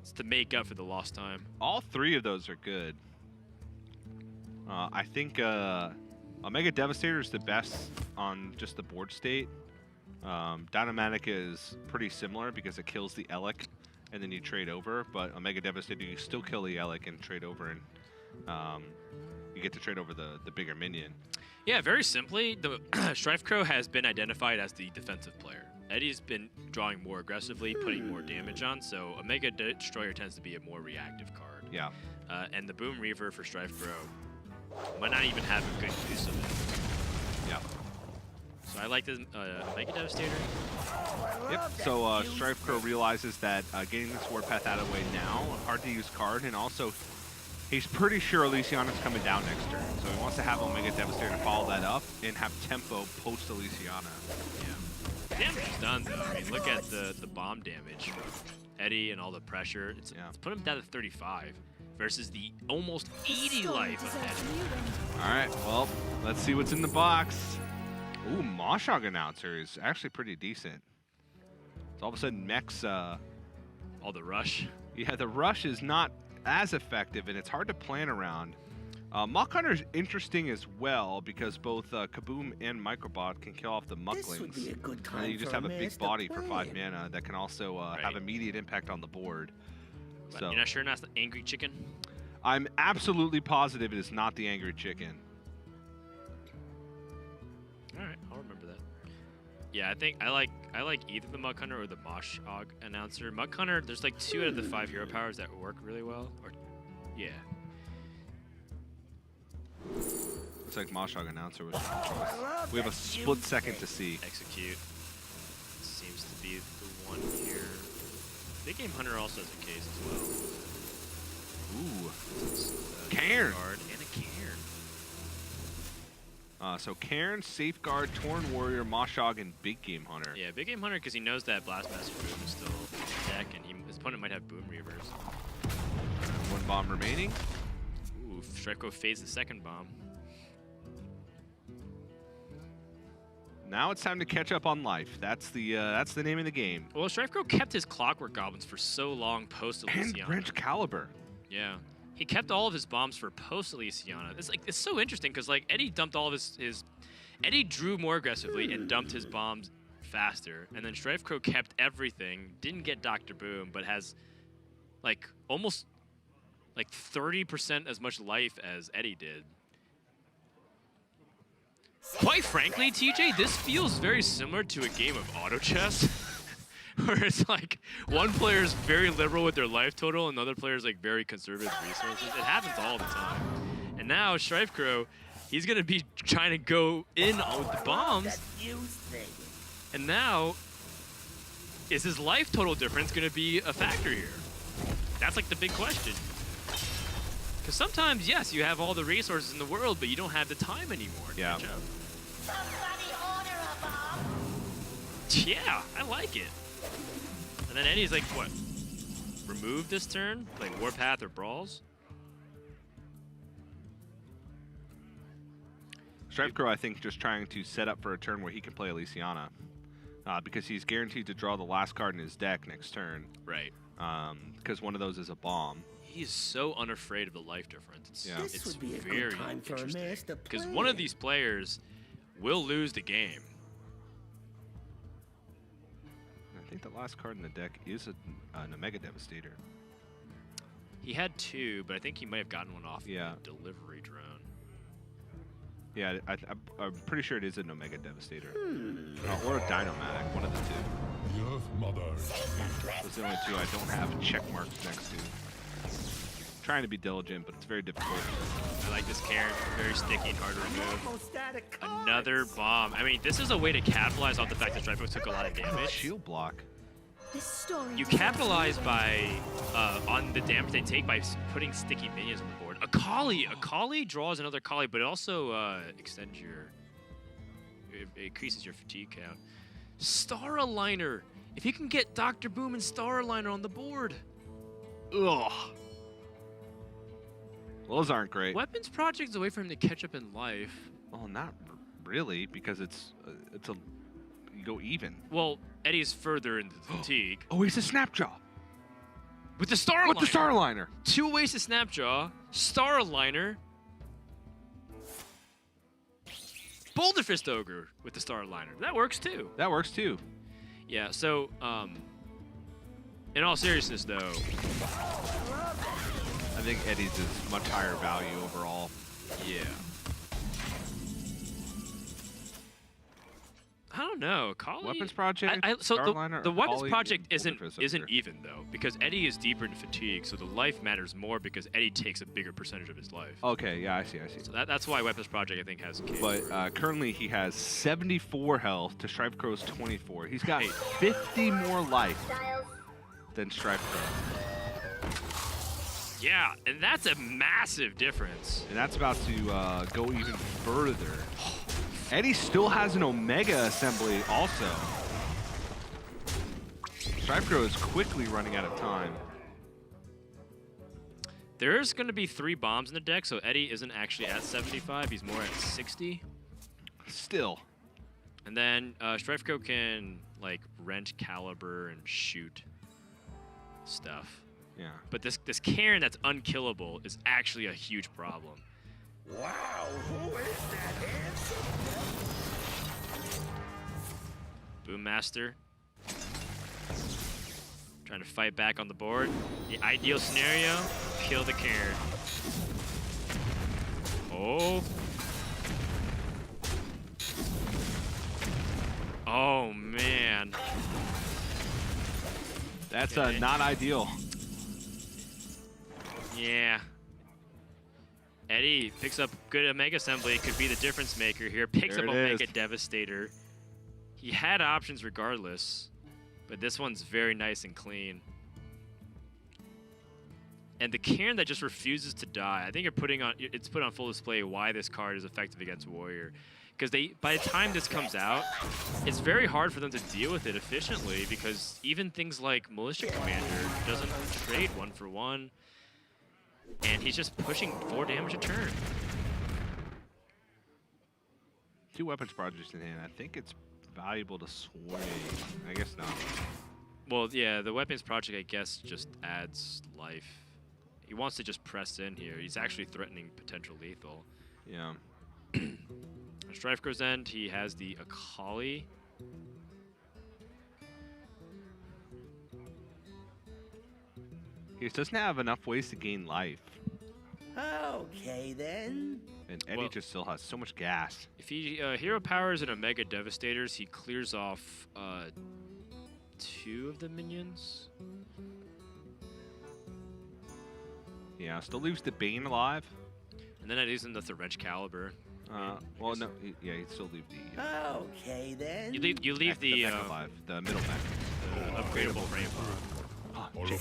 A: It's to make up for the lost time.
B: All 3 of those are good. I think Omega Devastator is the best on just the board state. Dynomatic is pretty similar because it kills the Elec and then you trade over, but Omega Devastator, you still kill the Elec and trade over, and you get to trade over the bigger minion.
A: Yeah, very simply, the StrifeCro has been identified as the defensive player. Eddie's been drawing more aggressively, putting more damage on, so Omega Destroyer tends to be a more reactive card.
B: Yeah.
A: And the Boom Reaver for StrifeCro might not even have a good use of it.
B: Yeah.
A: So I like the Omega Devastator.
B: Yep. So StrifeCro realizes that getting this Warpath out of the way now, hard to use card, and also he's pretty sure Elysiana's coming down next turn, so he wants to have Omega Devastator to follow that up and have tempo post Elysiana.
A: Yeah. Damage is done though. I mean, look at the bomb damage from Eddie and all the pressure. It's put him down to 35 versus the almost 80 life of Eddie.
B: All right, well, let's see what's in the box. Ooh, Mashog Announcer is actually pretty decent. So all of a sudden, mechs.
A: All the rush.
B: Yeah, the rush is not as effective, and it's hard to plan around. Mach Hunter is interesting as well because both Kaboom and Microbot can kill off the
E: This would
B: Mucklings.
E: be a good
B: And
E: time
B: then you just
E: for
B: have a big
E: master
B: body for 5
E: plan.
B: mana that can also have
A: Right.
B: immediate impact on the board.
A: But
B: So
A: you're not sure that's the Angry Chicken?
B: I'm absolutely positive it is not the Angry Chicken.
A: All right, I'll remember that. Yeah, I think I like either the Mug Hunter or the Mashog Announcer. Mug Hunter, there's like 2 out of the 5 hero powers that work really well. Or, yeah.
B: Looks like Mashog announcer was choice. We have a split second to see.
A: Execute. Seems to be the one here. Big Game Hunter also has a case as well.
B: Ooh. Cairn.
A: Guard and a Cairn.
B: So Cairn, Safeguard, Torn Warrior, Mashog, and Big Game Hunter.
A: Yeah, Big Game Hunter because he knows that Blastmaster Boom is still in deck, and his opponent might have Boom Reavers.
B: One bomb remaining.
A: Ooh, StrifeCro fades the second bomb.
B: Now it's time to catch up on life. That's the name of the game.
A: Well, StrifeCro kept his Clockwork Goblins for so long post
B: And
A: Elysiana.
B: Wrench Caliber.
A: Yeah, he kept all of his bombs for post Elysiana. It's so interesting because like Eddie dumped all of his Eddie drew more aggressively and dumped his bombs faster, and then StrifeCro kept everything, didn't get Dr. Boom, but has like almost like 30% as much life as Eddie did. Quite frankly, TJ, this feels very similar to a game of auto chess, where it's like one player's very liberal with their life total and the other player's like very conservative resources. It happens all the time. And now StrifeCro, he's gonna be trying to go in with the bombs. And now, is his life total difference gonna be a factor here? That's like the big question. Because sometimes, yes, you have all the resources in the world, but you don't have the time anymore to catch up.
E: Somebody order a bomb.
A: Yeah, I like it. And then Eddie's like, what? Remove this turn? Like Warpath or Brawls?
B: StrifeCro, I think, just trying to set up for a turn where he can play Elysiana. Because he's guaranteed to draw the last card in his deck next turn.
A: Right.
B: Because one of those is a bomb.
A: He's so unafraid of the life difference.
B: Yeah.
E: This
A: It's
E: would be a
A: very
E: good time for a
A: interesting.
E: master
A: Because
E: plan.
A: one of these players will lose the game.
B: I think the last card in the deck is an Omega Devastator.
A: He had two, but I think he might have gotten one off
B: Yeah.
A: the delivery drone.
B: Yeah, I'm pretty sure it is an Omega Devastator. Or a Dynomatic, one of the two.
C: The Earth Mother.
B: Those are the only two I don't have check marks next to. Trying to be diligent, but it's very difficult.
A: I like this Cairn. Very sticky and hard to remove.
E: Almost out of cards.
A: Another bomb. I mean, this is a way to capitalize off the fact that StrifeCro took a lot of damage.
B: Shield block.
D: This story
A: You capitalize by on the damage they take by putting sticky minions on the board. A Kali draws another Kali, but it also extends it increases your fatigue count. Star Aligner. If you can get Dr. Boom and Star Aligner on the board. Ugh.
B: Those aren't great.
A: Weapons Project is a way for him to catch up in life.
B: Well, not really, because it's a you go even.
A: Well, Eddie's further into the fatigue.
B: Oh, he's a Snapjaw.
A: With the Star Aligner.
B: With the Star Liner.
A: Two ways to Snapjaw. Star Aligner. Boulder Fist Ogre with the Star Aligner. That works too.
B: That works too.
A: Yeah, so, in all seriousness though,
B: I think Eddie's is much higher value overall.
A: yeah. I don't know. Kali,
B: Weapons Project,
A: so
B: Starliner,
A: the
B: or
A: Weapons
B: Kali,
A: Project
B: Boulder
A: isn't
B: Fist Ogre.
A: even though, because Eddie is deeper in fatigue, so the life matters more because Eddie takes a bigger percentage of his life.
B: Okay, yeah, I see.
A: So that's why Weapons Project I think has a case.
B: But currently he has 74 health to StrifeCro's 24. He's got 50 more life than StrifeCro.
A: Yeah, and that's a massive difference.
B: And that's about to go even further. Eddie still has an Omega assembly also. StrifeCro is quickly running out of time.
A: There's going to be 3 bombs in the deck, so Eddie isn't actually at 75. He's more at 60.
B: Still.
A: And then StrifeCro can, like, wrench caliber and shoot stuff.
B: Yeah.
A: But this Cairn that's unkillable is actually a huge problem.
E: Wow, who is that handsome?
A: Boom Master. Trying to fight back on the board. The ideal scenario, kill the Cairn. Oh. Oh, man.
B: That's
A: Okay.
B: not ideal.
A: Yeah. Eddie picks up good Omega Assembly, could be the difference maker here. Picks
B: There
A: up
B: it
A: Omega
B: is.
A: Devastator. He had options regardless, but this one's very nice and clean. And the Cairn that just refuses to die. I think it's put on full display why this card is effective against Warrior. Because by the time this comes out, it's very hard for them to deal with it efficiently because even things like Militia Commander doesn't trade 1-for-1. And he's just pushing 4 damage a turn.
B: 2 weapons projects in hand. I think it's valuable to sway. I guess not.
A: Well, yeah, the weapons project, I guess, just adds life. He wants to just press in here. He's actually threatening potential lethal.
B: Yeah.
A: On StrifeCro's end, he has the Akali.
B: He just doesn't have enough ways to gain life.
E: Okay, then.
B: And Eddie
A: Well-
B: just still has so much gas.
A: If he hero powers and Omega Devastators, he clears off 2 of the minions.
B: Yeah, still leaves the Bane alive.
A: And then I use him with the Wrench Caliber.
B: Well, no, yeah, he'd still leave the.
E: Okay, then.
A: You leave the
B: mech alive, the middle mech.
A: upgradable frame.
B: Oh,
C: Or
B: shit.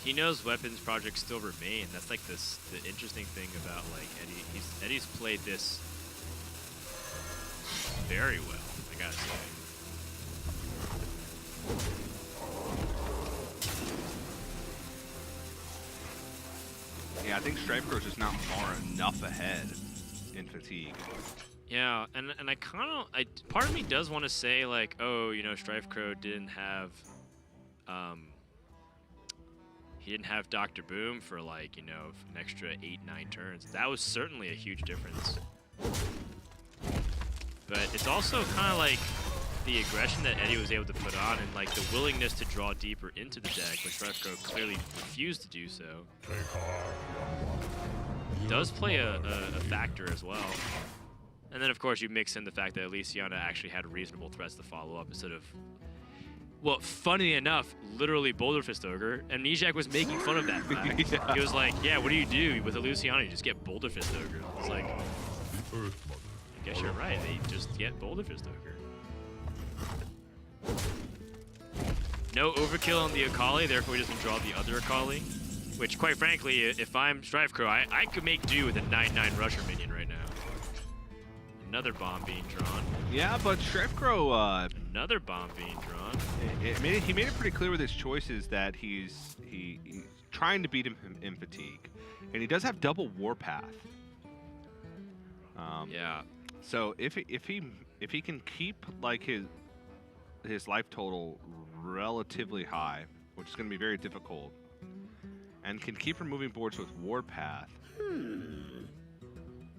A: He knows weapons projects still remain. That's like the interesting thing about like Eddie. Eddie's played this very well, I gotta say.
B: Yeah, I think StrifeCro's just not far enough ahead in fatigue.
A: Yeah, and I kind of part of me does want to say like, oh, you know, StrifeCro didn't have he didn't have Dr. Boom for like, you know, an extra 8-9 turns. That was certainly a huge difference. But it's also kind of like the aggression that Eddie was able to put on and like the willingness to draw deeper into the deck, which StrifeCro clearly refused to do so. Does play a factor as well. And then, of course, you mix in the fact that Elysiana actually had reasonable threats to follow up instead of, well, funny enough, literally Boulder Fist Ogre. And Nijak was making fun of that fact.
B: Yeah.
A: He was like, yeah, what do you do with Elysiana? You just get Boulder Fist Ogre. It's like,
C: the Earth Mother.
A: I guess you're right. They just get Boulder Fist Ogre. No overkill on the Akali, therefore he doesn't draw the other Akali. Which, quite frankly, if I'm StrifeCro, I could make do with a 9/9 Rusher minion right now. Another bomb being drawn.
B: Yeah, but StrifeCro,
A: Another bomb being drawn.
B: he made it pretty clear with his choices that he's trying to beat him in fatigue, and he does have double Warpath.
A: Yeah.
B: So if he can keep like his life total relatively high, which is going to be very difficult, and can keep removing boards with Warpath,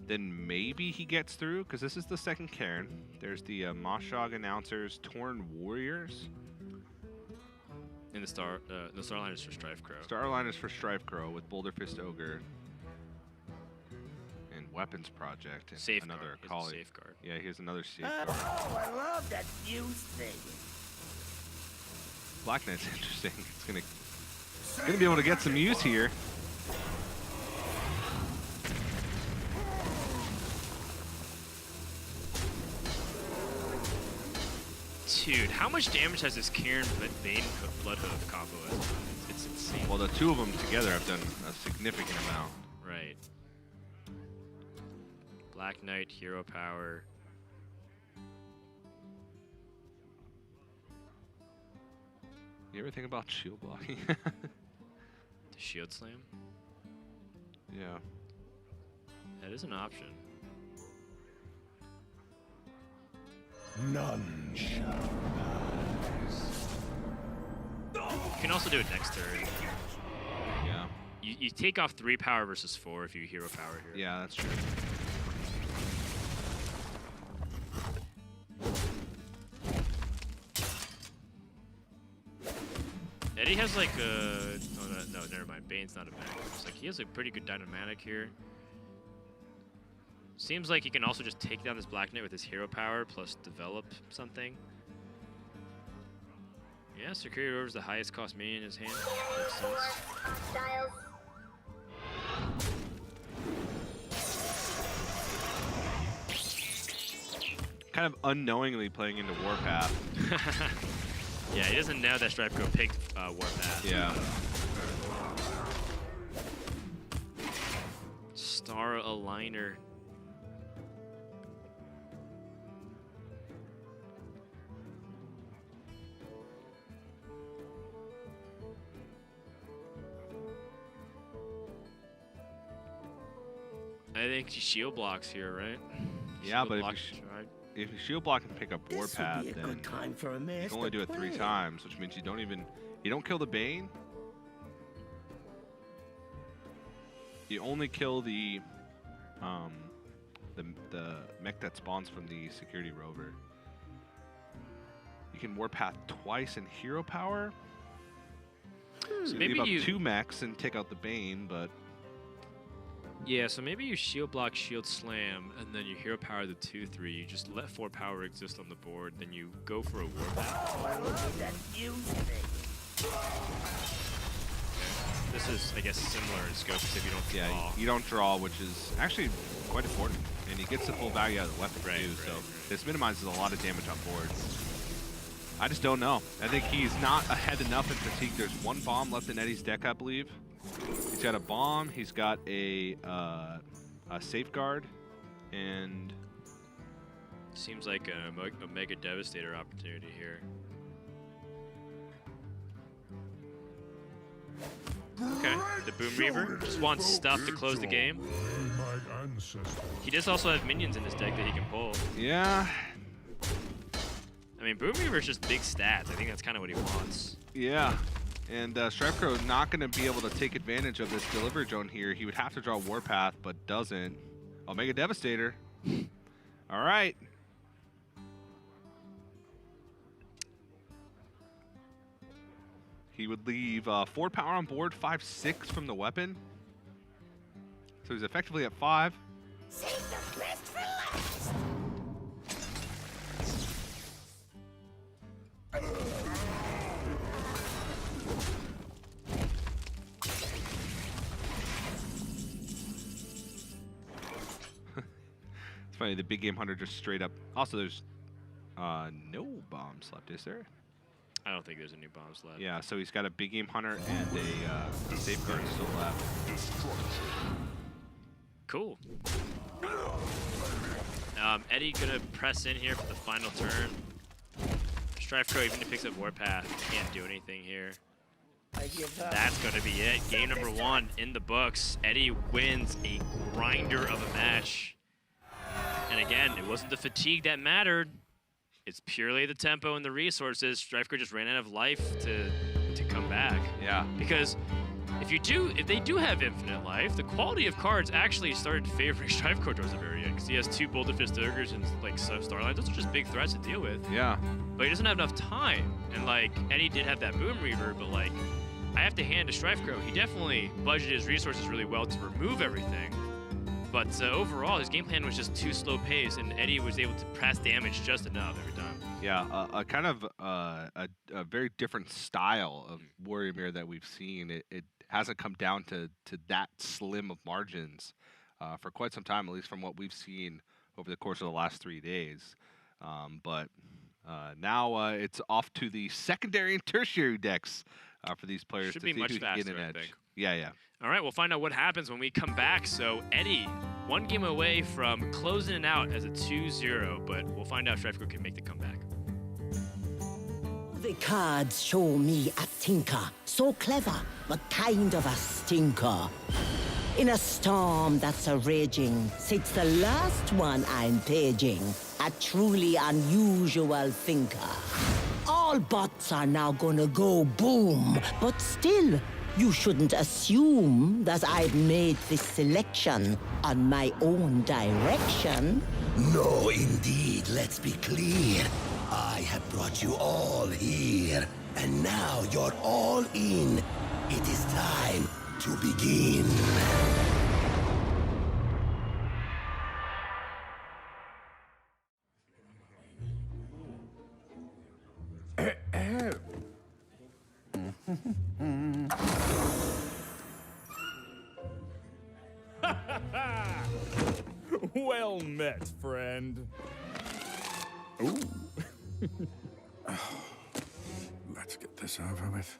B: then maybe he gets through, because this is the second Cairn. There's the Moshog Announcers Torn Warriors.
A: And the Starline is for StrifeCro.
B: Starline is for StrifeCro with Boulder Fist Ogre and Weapons Project and
A: Safeguard.
B: another
A: It's a
B: Akali.
A: Safeguard.
B: Yeah, here's another Safeguard.
E: Oh, I love that fuse thing.
B: Black Knight's interesting. It's gonna be able to get some use here.
A: Dude, how much damage has this Cairn Bane Bloodhoof combo done? It's insane.
B: Well, the two of them together have done a significant amount.
A: Right. Black Knight, hero power.
B: You ever think about shield blocking?
A: The shield slam?
B: Yeah.
A: That is an option.
C: None shall
A: You can also do it next turn.
B: Yeah.
A: You take off 3 power versus 4 if you hero power here.
B: Yeah, that's true.
A: Eddie has like a... Oh, no, never mind. Bane's not a mech. It's like he has a pretty good dynamic here. Seems like he can also just take down this Black Knight with his hero power plus develop something. Yeah, Security Rover is the highest cost minion in his hand. Makes sense.
B: Kind of unknowingly playing into Warpath.
A: Yeah, he doesn't know that StrifeCro picked Warpath.
B: Yeah.
A: Star Aligner. I think he shield blocks here, right?
B: Yeah,
A: Shield
B: but
A: block,
B: if you shield block and pick up
E: This
B: Warpath,
E: would be a
B: then
E: good time for a
B: you
E: master
B: can only do it 3
E: plan.
B: times, which means you don't kill the Bane. You only kill the mech that spawns from the Security Rover. You can Warpath twice in hero power.
A: So
B: You
A: maybe
B: leave up
A: you
B: 2 mechs and take out the Bane, but
A: yeah, so maybe you shield block, shield slam, and then you hero power the 2/3. You just let 4 power exist on the board, then you go for a Warpath. This is, I guess, similar in scope because if you don't draw.
B: yeah, you don't draw, which is actually quite important. And he gets the full value out of the weapon too, so this minimizes a lot of damage on board. I just don't know. I think he's not ahead enough in fatigue. There's 1 bomb left in Eddie's deck, I believe. He's got a bomb. He's got a safeguard, and
A: Seems like a Mega Devastator opportunity here. Okay, the Boom Reaver just wants stuff to close the game.
C: My ancestors.
A: He does also have minions in his deck that he can pull.
B: yeah,
A: I mean, Boom Reaver is just big stats. I think that's kind of what he wants.
B: yeah. And StrifeCro is not going to be able to take advantage of this delivery drone here. He would have to draw Warpath, but doesn't. Oh, Mega Devastator. All right. He would leave 4 power on board, 5/6 from the weapon. So he's effectively at 5.
E: Save the best for last.
B: It's funny, the big game hunter just straight up. Also, there's no bombs left, is there?
A: I don't think there's any bombs left.
B: Yeah, so he's got a big game hunter and a safeguard still left.
A: Cool. Eddie gonna press in here for the final turn. StrifeCro, even if he picks up Warpath, can't do anything here.
E: I give up.
A: That's gonna be it. Game number 1 in the books. Eddie wins a grinder of a match. And again, it wasn't the fatigue that mattered. It's purely the tempo and the resources. StrifeCro just ran out of life to come back.
B: Yeah.
A: Because if they do have infinite life, the quality of cards actually started favoring StrifeCro towards the very end. Because he has 2 Bolted Fist Ogres and like Starline. Those are just big threats to deal with.
B: Yeah.
A: But he doesn't have enough time. And like Eddie did have that Boom Reaver, but like I have to hand to StrifeCro. He definitely budgeted his resources really well to remove everything. But overall, his game plan was just too slow paced, and Eddie was able to press damage just enough every time.
B: Yeah, a kind of a very different style of Warrior Mirror that we've seen. It hasn't come down to that slim of margins for quite some time, at least from what we've seen over the course of the last 3 days. But now it's off to the secondary and tertiary decks for these players
A: Should
B: to
A: be
B: see
A: much
B: who can get
A: faster,
B: an
A: I
B: edge.
A: think.
B: Yeah.
A: All right, we'll find out what happens when we come back. So Eddie, 1 game away from closing it out as a 2-0, but we'll find out if StrifeCro can make the comeback.
D: The cards show me a thinker, so clever, but kind of a stinker. In a storm that's a raging, sits the last one I'm paging, a truly unusual thinker. All bots are now gonna go boom, but still, you shouldn't assume that I've made this selection on my own direction.
E: No, indeed. Let's be clear. I have brought you all here, and now you're all in. It is time to begin.
F: Well met, friend. Ooh.
C: Let's get this over with.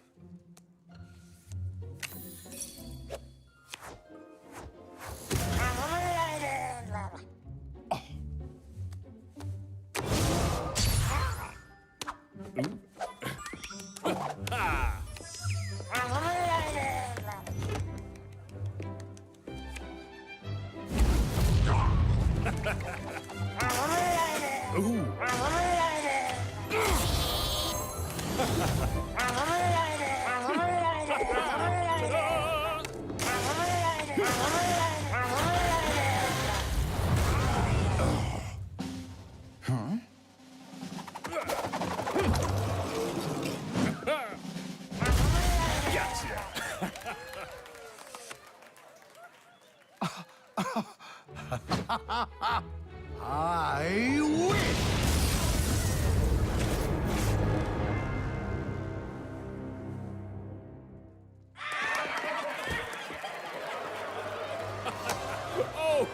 E: I win!
F: Oh,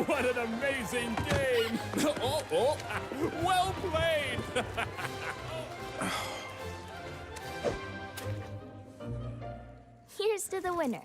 F: what an amazing game! Oh, well played!
G: Here's to the winner.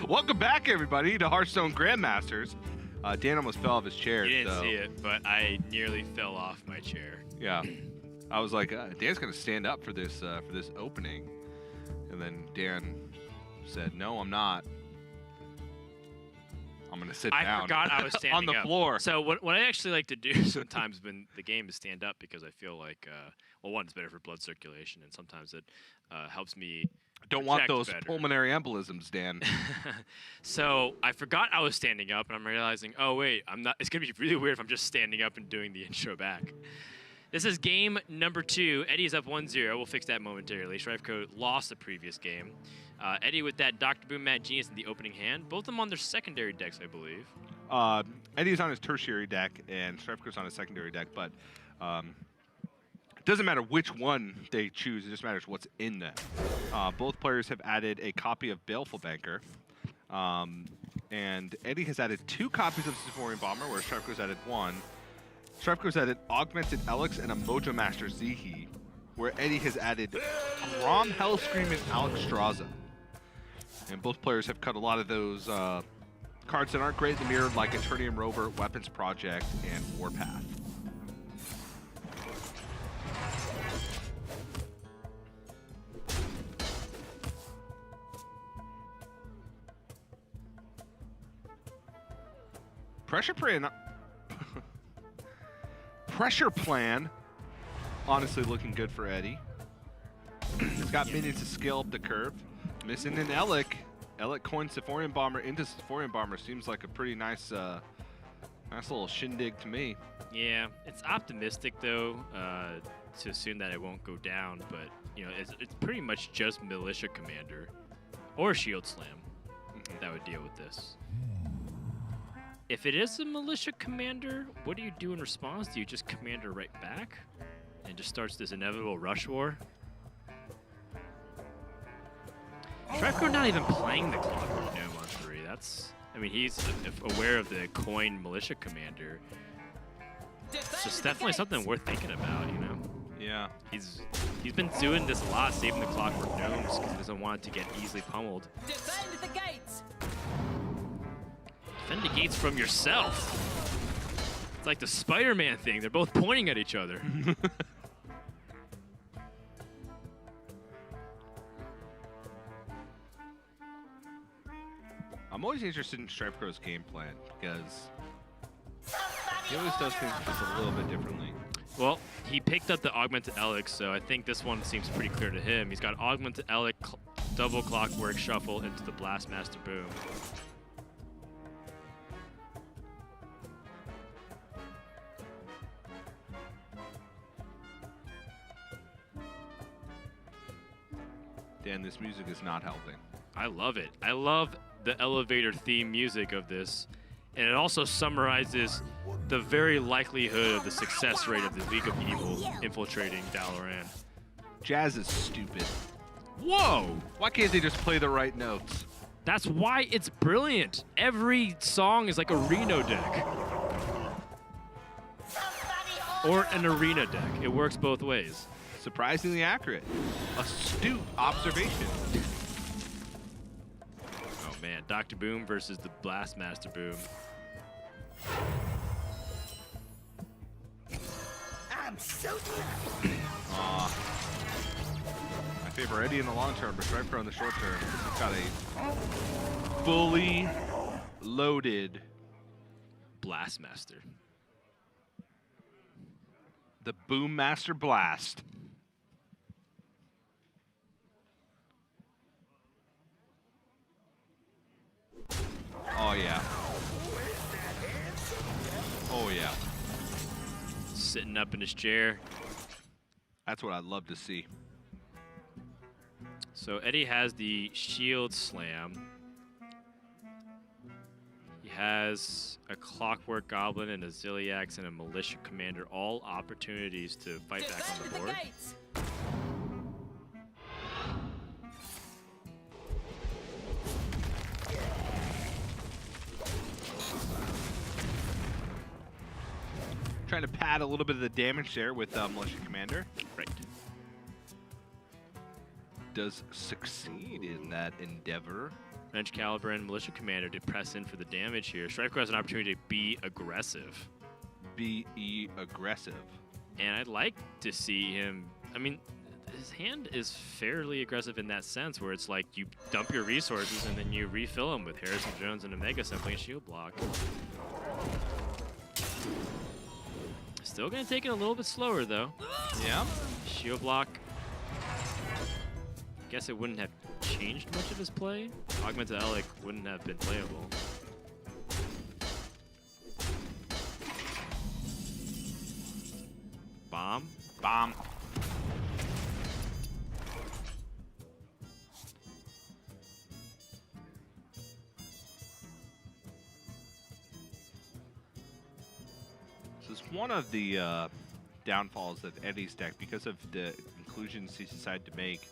B: Welcome back, everybody, to Hearthstone Grandmasters. Dan almost fell off his chair.
A: You didn't
B: so,
A: see it, but I nearly fell off my chair.
B: Yeah, I was like, Dan's gonna stand up for this opening, and then Dan said, "No, I'm not. I'm gonna sit down."
A: I forgot I was standing
B: on the
A: up.
B: floor.
A: So what I actually like to do sometimes when the game is stand up, because I feel like, well, one, it's better for blood circulation, and sometimes it helps me.
B: Don't want
A: project
B: those
A: better.
B: pulmonary embolisms, Dan.
A: So I forgot I was standing up, and I'm realizing, oh wait, I'm not. It's gonna be really weird if I'm just standing up and doing the intro back. This is game number 2. Eddie is up 1-0. We'll fix that momentarily. StrifeCro lost the previous game. Eddie with that Dr. Boom Mad Genius in the opening hand. Both of them on their secondary decks, I believe.
B: Eddie's on his tertiary deck, and StrifeCro's on his secondary deck, but it doesn't matter which one they choose. It just matters what's in them. Both players have added a copy of Baleful Banker, and Eddie has added 2 copies of Symphorian Bomber, where StrifeCro's added 1. StrifeCro's added Augmented Alex and a Mojo Master Zihi, where Eddie has added Grom, Hellscream, and Alexstrasza. And both players have cut a lot of those cards that aren't great in the mirror, like Eternium Rover, Weapons Project, and Warpath. Pressure plan, honestly looking good for Eddie. He's got minions to scale up the curve. Missing an Elec. Elec coins Symphorian Bomber into Symphorian Bomber. Seems like a pretty nice little shindig to me.
A: Yeah, it's optimistic though to assume that it won't go down, but you know, it's pretty much just Militia Commander or Shield Slam that would deal with this. If it is a Militia Commander, what do you do in response? Do you just Commander right back and just starts this inevitable rush war? StrifeCro not even playing the Clockwork Gnome on 3. That's, I mean, he's aware of the coin Militia Commander. It's just definitely something worth thinking about, you know?
B: Yeah.
A: He's been doing this a lot, saving the Clockwork Gnomes because he doesn't want it to get easily pummeled.
H: Defend the gates!
A: Defend the gates from yourself. It's like the Spider-Man thing. They're both pointing at each other.
B: I'm always interested in StrifeCro's game plan because he always does things just a little bit differently.
A: Well, he picked up the Augmented Elix, so I think this one seems pretty clear to him. He's got Augmented Elix, double Clockwork Shuffle into the Blastmaster Boom.
B: Dan, this music is not helping.
A: I love it. I love the elevator theme music of this. And it also summarizes the very likelihood of the success rate of the League of Evil infiltrating Dalaran.
B: Jazz is stupid. Whoa! Why can't they just play the right notes?
A: That's why it's brilliant. Every song is like a Reno deck. Or an arena deck. It works both ways.
B: Surprisingly accurate. Astute observation.
A: Oh man, Dr. Boom versus the Blastmaster Boom.
E: I'm so
B: My favorite Eddie in the long term, but StrifeCro in the short term. He's got a fully loaded
A: Blastmaster.
B: the Boom Master Blast. Oh yeah. Oh yeah.
A: Sitting up in his chair.
B: That's what I'd love to see.
A: So Eddie has the Shield Slam. He has a Clockwork Goblin and a Ziliax and a Militia Commander, all opportunities to fight back on the board.
B: Trying to pad a little bit of the damage there with Militia Commander.
A: Right.
B: Does succeed in that endeavor.
A: Wrench Caliber and Militia Commander to press in for the damage here. StrifeCro has an opportunity to be aggressive.
B: Be aggressive.
A: And I'd like to see him, I mean, his hand is fairly aggressive in that sense, where it's like you dump your resources and then you refill them with Harrison Jones and a Mega Assembly and Shield Block. Still gonna take it a little bit slower though.
B: Yeah.
A: Shield Block. Guess it wouldn't have changed much of his play. Augmented Elec wouldn't have been playable. Bomb.
B: Bomb. This is one of the downfalls of Eddie's deck because of the inclusions he's decided to make.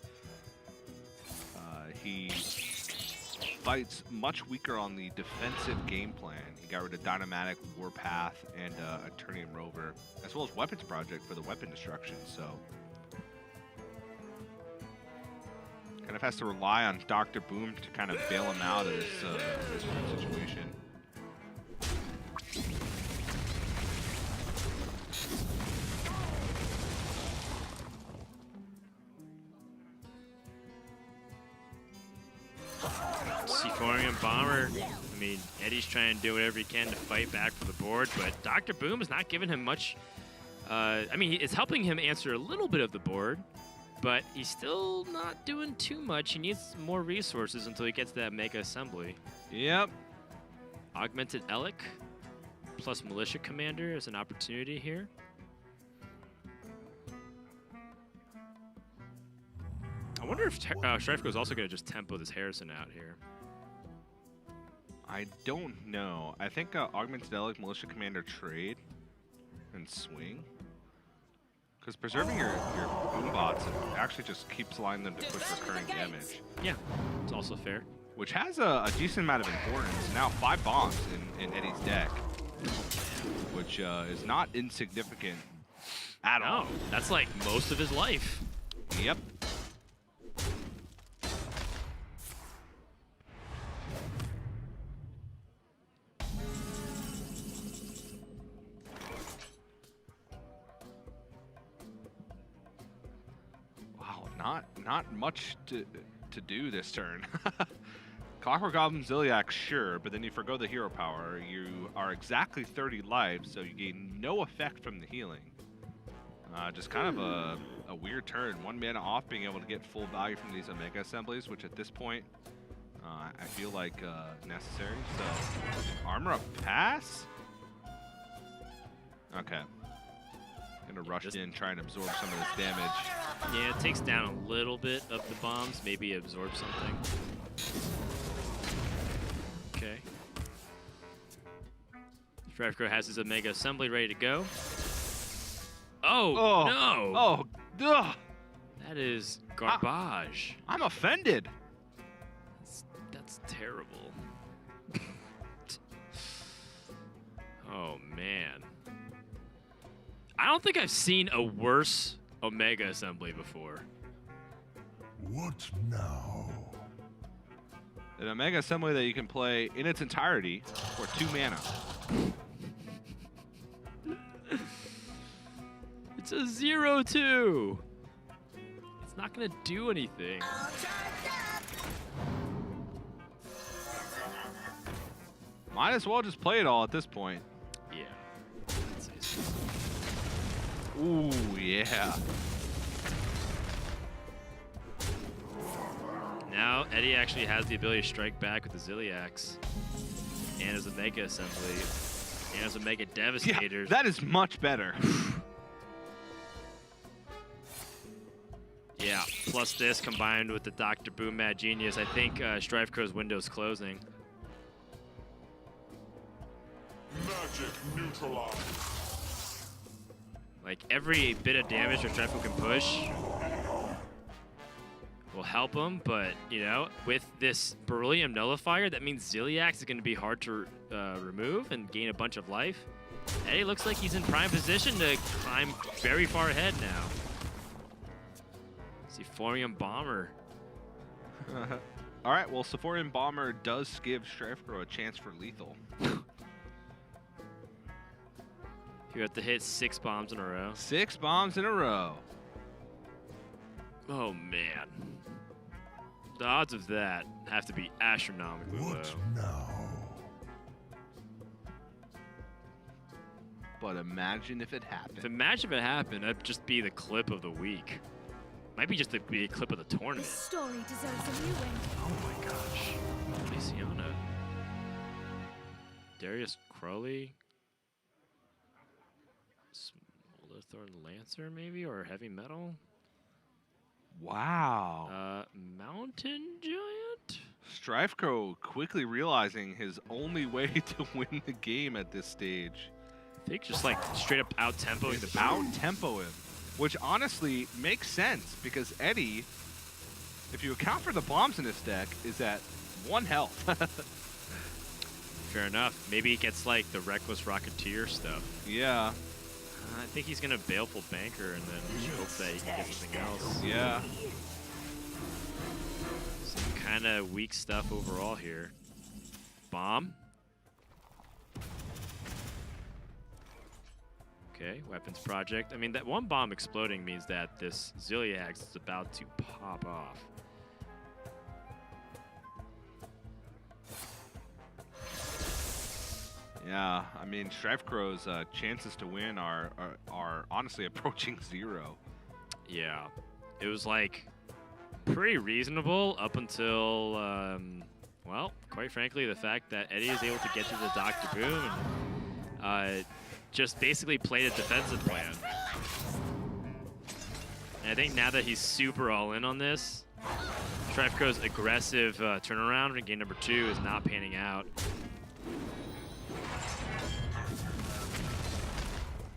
B: He fights much weaker on the defensive game plan. He got rid of Dynamatic, Warpath, and Eternium Rover, as well as Weapons Project for the weapon destruction, so kind of has to rely on Dr. Boom to kind of bail him out of this situation.
A: Seaquarium Bomber. I mean, Eddie's trying to do whatever he can to fight back for the board, but Dr. Boom is not giving him much. I mean, it's helping him answer a little bit of the board, but he's still not doing too much. He needs more resources until he gets that Mega Assembly.
B: Yep.
A: Augmented Elec plus Militia Commander is an opportunity here. I wonder if StrifeCro is also going to just tempo this Harrison out here.
B: I don't know. I think Augmented Elec, Militia Commander trade and swing. Because preserving your boom bots actually just keeps allowing them to push recurring damage.
A: Yeah, it's also fair.
B: Which has a decent amount of importance. Now 5 bombs in Eddie's deck. Which is not insignificant at all.
A: No, that's like most of his life.
B: Yep. Wow, not much to do this turn. Clockwork Goblin Ziliax, sure, but then you forgo the hero power. You are exactly 30 lives, so you gain no effect from the healing. Just kind of a weird turn. 1 mana off, being able to get full value from these Omega Assemblies, which at this point, I feel like necessary. So, armor up pass? Okay. Gonna rush in, try and absorb some of this damage.
A: Yeah, it takes down a little bit of the bombs, maybe absorb something. Okay. StrifeCro has his Omega Assembly ready to go. Oh, no!
B: Oh, ugh!
A: That is garbage.
B: I'm offended.
A: That's terrible. Oh, man. I don't think I've seen a worse Omega Assembly before.
C: What now?
B: An Omega Assembly that you can play in its entirety for 2 mana.
A: It's a 0-2. It's not gonna do anything.
B: Might as well just play it all at this point.
A: Yeah.
B: Ooh, yeah.
A: Now Eddie actually has the ability to strike back with the Ziliax and his Omega Assembly and his Omega Devastator.
B: Yeah, that is much better.
A: Yeah, plus this combined with the Dr. Boom Mad Genius, I think StrifeCro's window's closing.
C: Magic neutralized.
A: Like every bit of damage that StrifeCro can push will help him, but you know, with this Beryllium Nullifier, that means Ziliax is going to be hard to remove and gain a bunch of life. Eddie looks like he's in prime position to climb very far ahead now. Sephorium Bomber.
B: All right, well, Sephorium Bomber does give StrifeCro a chance for lethal.
A: You have to hit 6 bombs in a row.
B: 6 bombs in a row.
A: Oh, man. The odds of that have to be astronomically low.
C: What now?
B: But imagine if it happened.
A: Imagine if it happened, that'd just be the clip of the week. Might be just be a clip of the tournament.
G: This story deserves a new win.
A: Oh my gosh. Feliciana. Darius Crowley. Smolderthorn Lancer, maybe? Or Heavy Metal?
B: Wow.
A: Mountain Giant?
B: StrifeCro quickly realizing his only way to win the game at this stage.
A: I think just like straight up out-tempoing the
B: Out-tempo him. Which honestly makes sense because Eddie, if you account for the bombs in his deck, is at 1 health.
A: Fair enough. Maybe he gets like the Reckless Rocketeer stuff.
B: Yeah.
A: I think he's gonna Baleful Banker and then hope that he can get something else.
B: Yeah.
A: Some kind of weak stuff overall here. Bomb. Okay, Weapons Project. I mean, that 1 bomb exploding means that this Ziliax is about to pop off.
B: Yeah, I mean, StrifeCro's chances to win are honestly approaching 0.
A: Yeah, it was like pretty reasonable up until, well, quite frankly, the fact that Eddie is able to get to the Dr. Boom and just basically played a defensive plan. And I think now that he's super all in on this, StrifeCro's aggressive turnaround in game number 2 is not panning out.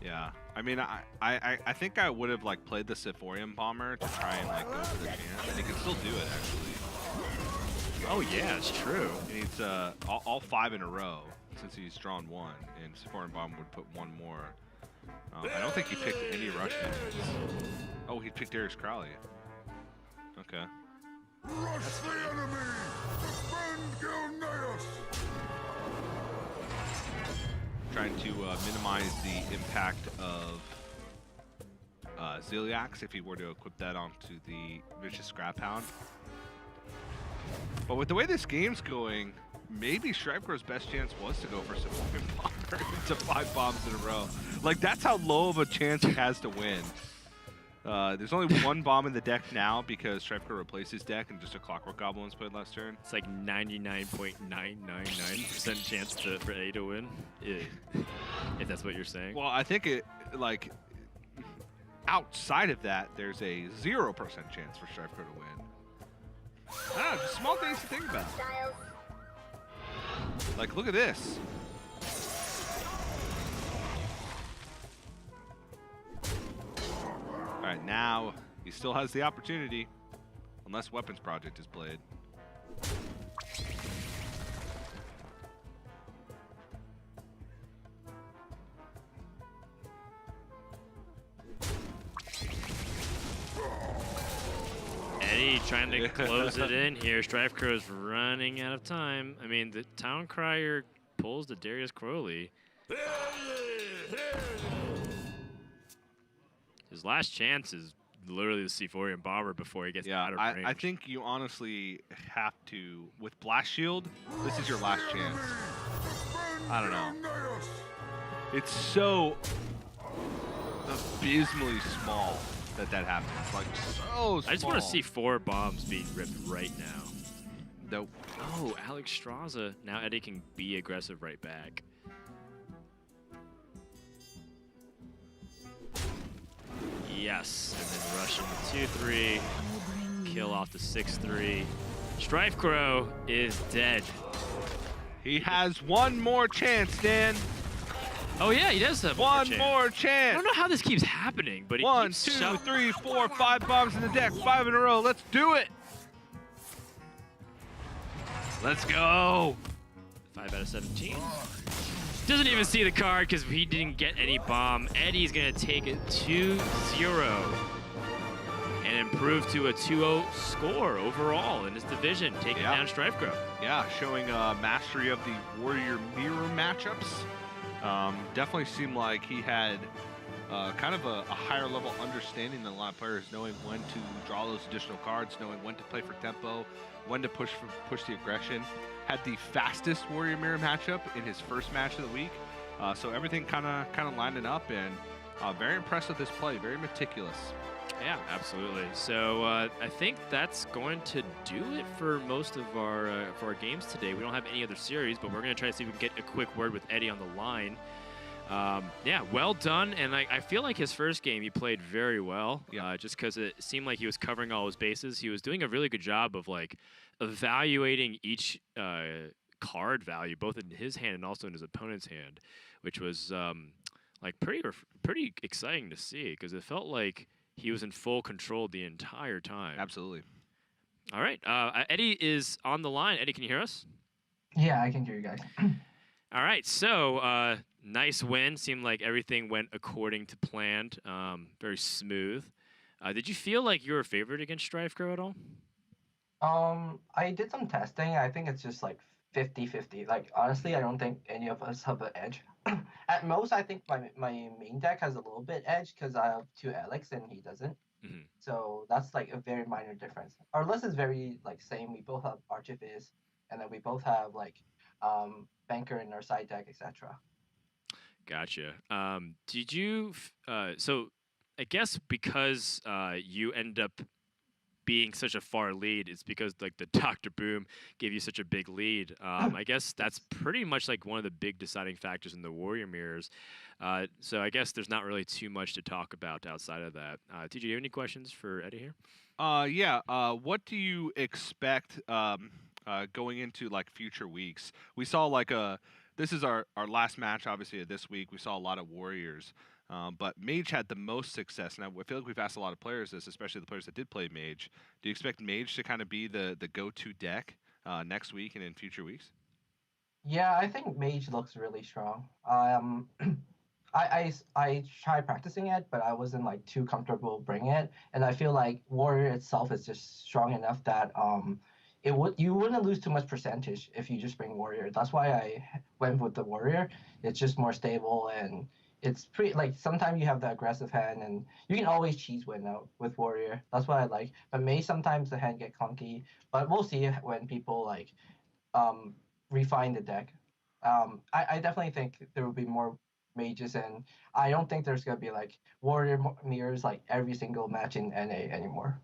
B: Yeah, I mean, I think I would have like played the Sephorium Bomber to try and like go for the chance, and he can still do it actually.
A: Oh yeah, it's true.
B: He needs all 5 in a row since he's drawn 1, and Sephorium Bomber would put 1 more. I don't think he picked any rush minions. Oh, he picked Darius Crowley. Okay.
C: Rush the enemy! Defend Gilneas!
B: Trying to minimize the impact of Ziliax if he were to equip that onto the Vicious Scrap Hound. But with the way this game's going, maybe StrifeCro's best chance was to go for Savoy Bomber to 5 bombs in a row. Like, that's how low of a chance he has to win. There's only 1 bomb in the deck now because StrifeCro replaced his deck and just a Clockwork Goblin was played last turn.
A: It's like 99.999% chance for A to win, if that's what you're saying.
B: Well, I think it, like, outside of that, there's a 0% chance for StrifeCro to win. I don't know, just small things to think about. Like, look at this. All right, now he still has the opportunity, unless Weapons Project is played.
A: Eddie trying to close it in here. StrifeCro's running out of time. I mean, the Town Crier pulls the Darius Crowley. His last chance is literally the C4 Bomber before he gets out of range.
B: I think you honestly have to, with Blast Shield, this is your last chance. I don't know. It's so abysmally small that happens. Like, so small.
A: I just want to see 4 bombs being ripped right now.
B: Nope.
A: Oh, Alex Straza. Now Eddie can be aggressive right back. Yes, and then rush into 2-3, kill off the 6-3. StrifeCro is dead.
B: He has 1 more chance, Dan.
A: Oh yeah, he does have
B: one
A: chance.
B: more chance.
A: I don't know how this keeps happening, but he
B: 1,
A: keeps
B: 2, 3, 4, 5 bombs in the deck, 5 in a row. Let's do it. Let's go.
A: 5 out of 17. Doesn't even see the card because he didn't get any bomb. Eddie's gonna take it 2-0 and improve to a 2-0 score overall in this division, taking down StrifeCro.
B: Yeah, showing mastery of the Warrior Mirror matchups. Definitely seemed like he had kind of a higher level understanding than a lot of players, knowing when to draw those additional cards, knowing when to play for tempo, when to push the aggression. Had the fastest Warrior Mirror matchup in his first match of the week, so everything kind of lining up, and very impressed with this play, very meticulous.
A: Yeah, absolutely. So I think that's going to do it for most of our games today. We don't have any other series, but we're going to try to see if we can get a quick word with Eddie on the line. Yeah, well done. And I feel like his first game he played very well, just because it seemed like he was covering all his bases. He was doing a really good job of like evaluating each card value, both in his hand and also in his opponent's hand, which was like pretty exciting to see because it felt like he was in full control the entire time.
B: Absolutely.
A: All right. Eddie is on the line. Eddie, can you hear us?
H: Yeah, I can hear you guys.
A: All right. So nice win. Seemed like everything went according to plan. Very smooth. Did you feel like you were favored against StrifeCro at all?
H: I did some testing. I think it's just like 50-50. Like, honestly, I don't think any of us have an edge. At most, I think my main deck has a little bit edge because I have 2 Alex and he doesn't.
A: Mm-hmm.
H: So that's like a very minor difference. Our list is very like same. We both have Archivist, and then we both have like Banker in our side deck, etc.
A: Gotcha. Did you? So I guess because you end up being such a far lead, it's because like the Dr. Boom gave you such a big lead. I guess that's pretty much like one of the big deciding factors in the Warrior Mirrors. So I guess there's not really too much to talk about outside of that. TJ, do you have any questions for Eddie here?
B: Yeah. What do you expect going into like future weeks? We saw like this is our last match, obviously, of this week. We saw a lot of Warriors. But Mage had the most success, and I feel like we've asked a lot of players this, especially the players that did play Mage. Do you expect Mage to kind of be the go-to deck next week and in future weeks?
H: Yeah, I think Mage looks really strong. I tried practicing it, but I wasn't like too comfortable bringing it, and I feel like Warrior itself is just strong enough that you wouldn't lose too much percentage if you just bring Warrior. That's why I went with the Warrior. It's just more stable and it's pretty like sometimes you have the aggressive hand and you can always cheese win out with Warrior. That's what I like. But May sometimes the hand get clunky. But we'll see when people like refine the deck. I definitely think there will be more mages, and I don't think there's gonna be like Warrior mirrors like every single match in NA anymore.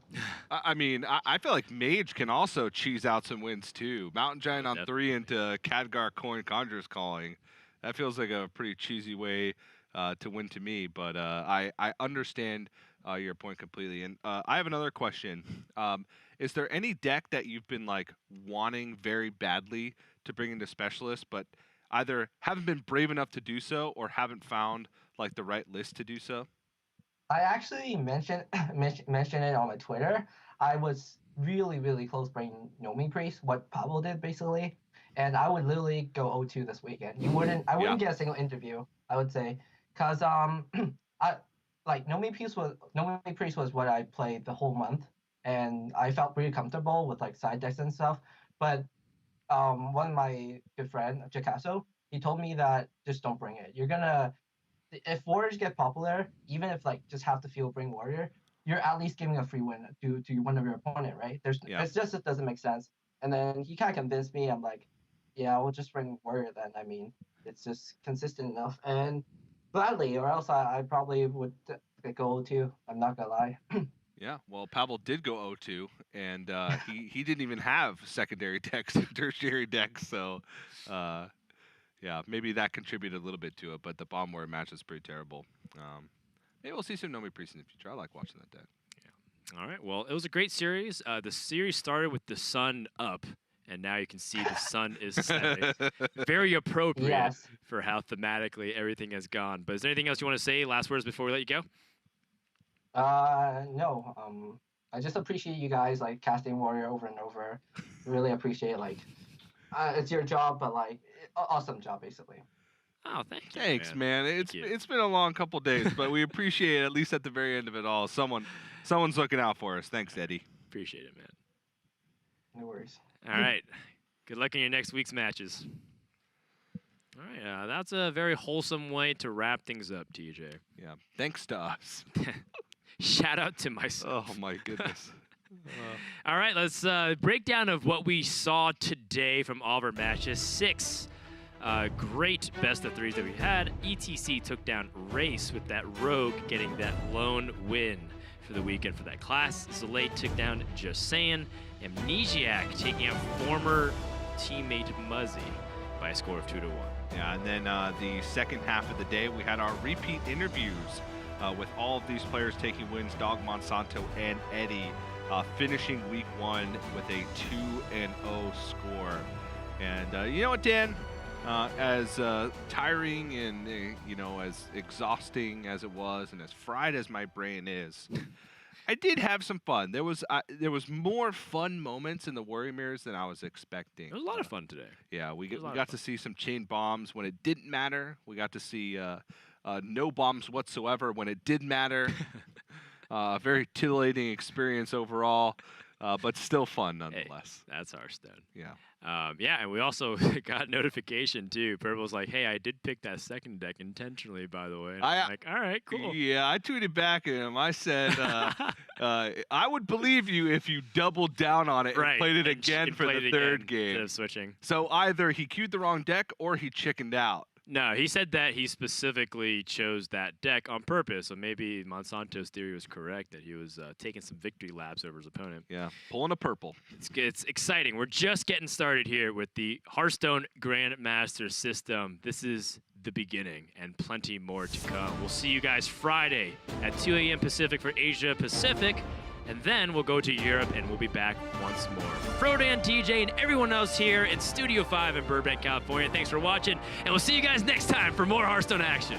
B: I mean, I feel like Mage can also cheese out some wins too. Mountain Giant on 3 into Khadgar Coin Conjurer's Calling. That feels like a pretty cheesy way to win to me, but I understand your point completely. And I have another question. Is there any deck that you've been like wanting very badly to bring into Specialist, but either haven't been brave enough to do so or haven't found like the right list to do so?
H: I actually mentioned it on my Twitter. I was really close bringing Nomi Priest, what Pablo did basically, and I would literally go 0-2 this weekend. I wouldn't get a single interview, I would say, cause I like Nomi Priest was what I played the whole month, and I felt pretty comfortable with like side decks and stuff. But one of my good friend Jacasso, he told me that just don't bring it. If Warriors get popular, even if like just half the field bring Warrior, you're at least giving a free win to one of your opponent, right? It doesn't make sense. And then he kind of convinced me. I'm like, yeah, we'll just bring Warrior then. I mean, it's just consistent enough, and gladly, or else I probably would go 0-2. I'm not gonna lie.
B: Yeah, well, Pavel did go 0-2, and he didn't even have secondary decks and tertiary decks, so yeah, maybe that contributed a little bit to it, but the Bomb Warrior match is pretty terrible. Maybe we'll see some Nomi Priest in the future. I like watching that deck.
A: Yeah. All right, well, it was a great series. The series started with the sun up, and now you can see the sun is setting. Very appropriate for how thematically everything has gone. But is there anything else you want to say, last words before we let you go?
H: No. I just appreciate you guys like casting Warrior over and over. Really appreciate like it's your job, but like awesome job basically.
A: Oh, thank you.
B: Thanks, man. It's been a long couple days, but we appreciate it, at least at the very end of it all. Someone's looking out for us. Thanks, Eddie.
A: Appreciate it, man.
H: No worries.
A: All right. Good luck in your next week's matches. All right. That's a very wholesome way to wrap things up, TJ.
B: Yeah. Thanks to us.
A: Shout out to myself.
B: Oh, my goodness.
A: All right. Let's breakdown of what we saw today from all of our matches. 6 great best of 3s that we had. ETC took down Race with that Rogue getting that lone win for the weekend for that class. Zalay took down Just Saying. Amnesiac taking out former teammate Muzzy by a score of 2-1.
B: Yeah, and then the second half of the day, we had our repeat interviews with all of these players taking wins, Dog Monsanto and Eddie, finishing week 1 with a 2-0 score. And you know what, Dan? As tiring and as exhausting as it was, and as fried as my brain is, I did have some fun. There was more fun moments in the Warrior Mirrors than I was expecting.
A: It was a lot of fun today.
B: Yeah, we got to see some chain bombs when it didn't matter. We got to see no bombs whatsoever when it did matter. Very titillating experience overall, but still fun nonetheless.
A: Hey, that's Hearthstone.
B: Yeah.
A: Yeah, and we also got notification too. Purple's like, "Hey, I did pick that second deck intentionally, by the way." And I'm like, "All right, cool."
B: Yeah, I tweeted back at him. I said, "I would believe you if you doubled down on it and played it again for the third game
A: instead of switching."
B: So either he queued the wrong deck or he chickened out.
A: No, he said that he specifically chose that deck on purpose. So maybe Monsanto's theory was correct, that he was taking some victory laps over his opponent.
B: Yeah, pulling a purple.
A: It's exciting. We're just getting started here with the Hearthstone Grandmasters system. This is the beginning, and plenty more to come. We'll see you guys Friday at 2 a.m. Pacific for Asia Pacific. And then we'll go to Europe, and we'll be back once more. Frodan, TJ, and everyone else here in Studio 5 in Burbank, California, thanks for watching, and we'll see you guys next time for more Hearthstone action.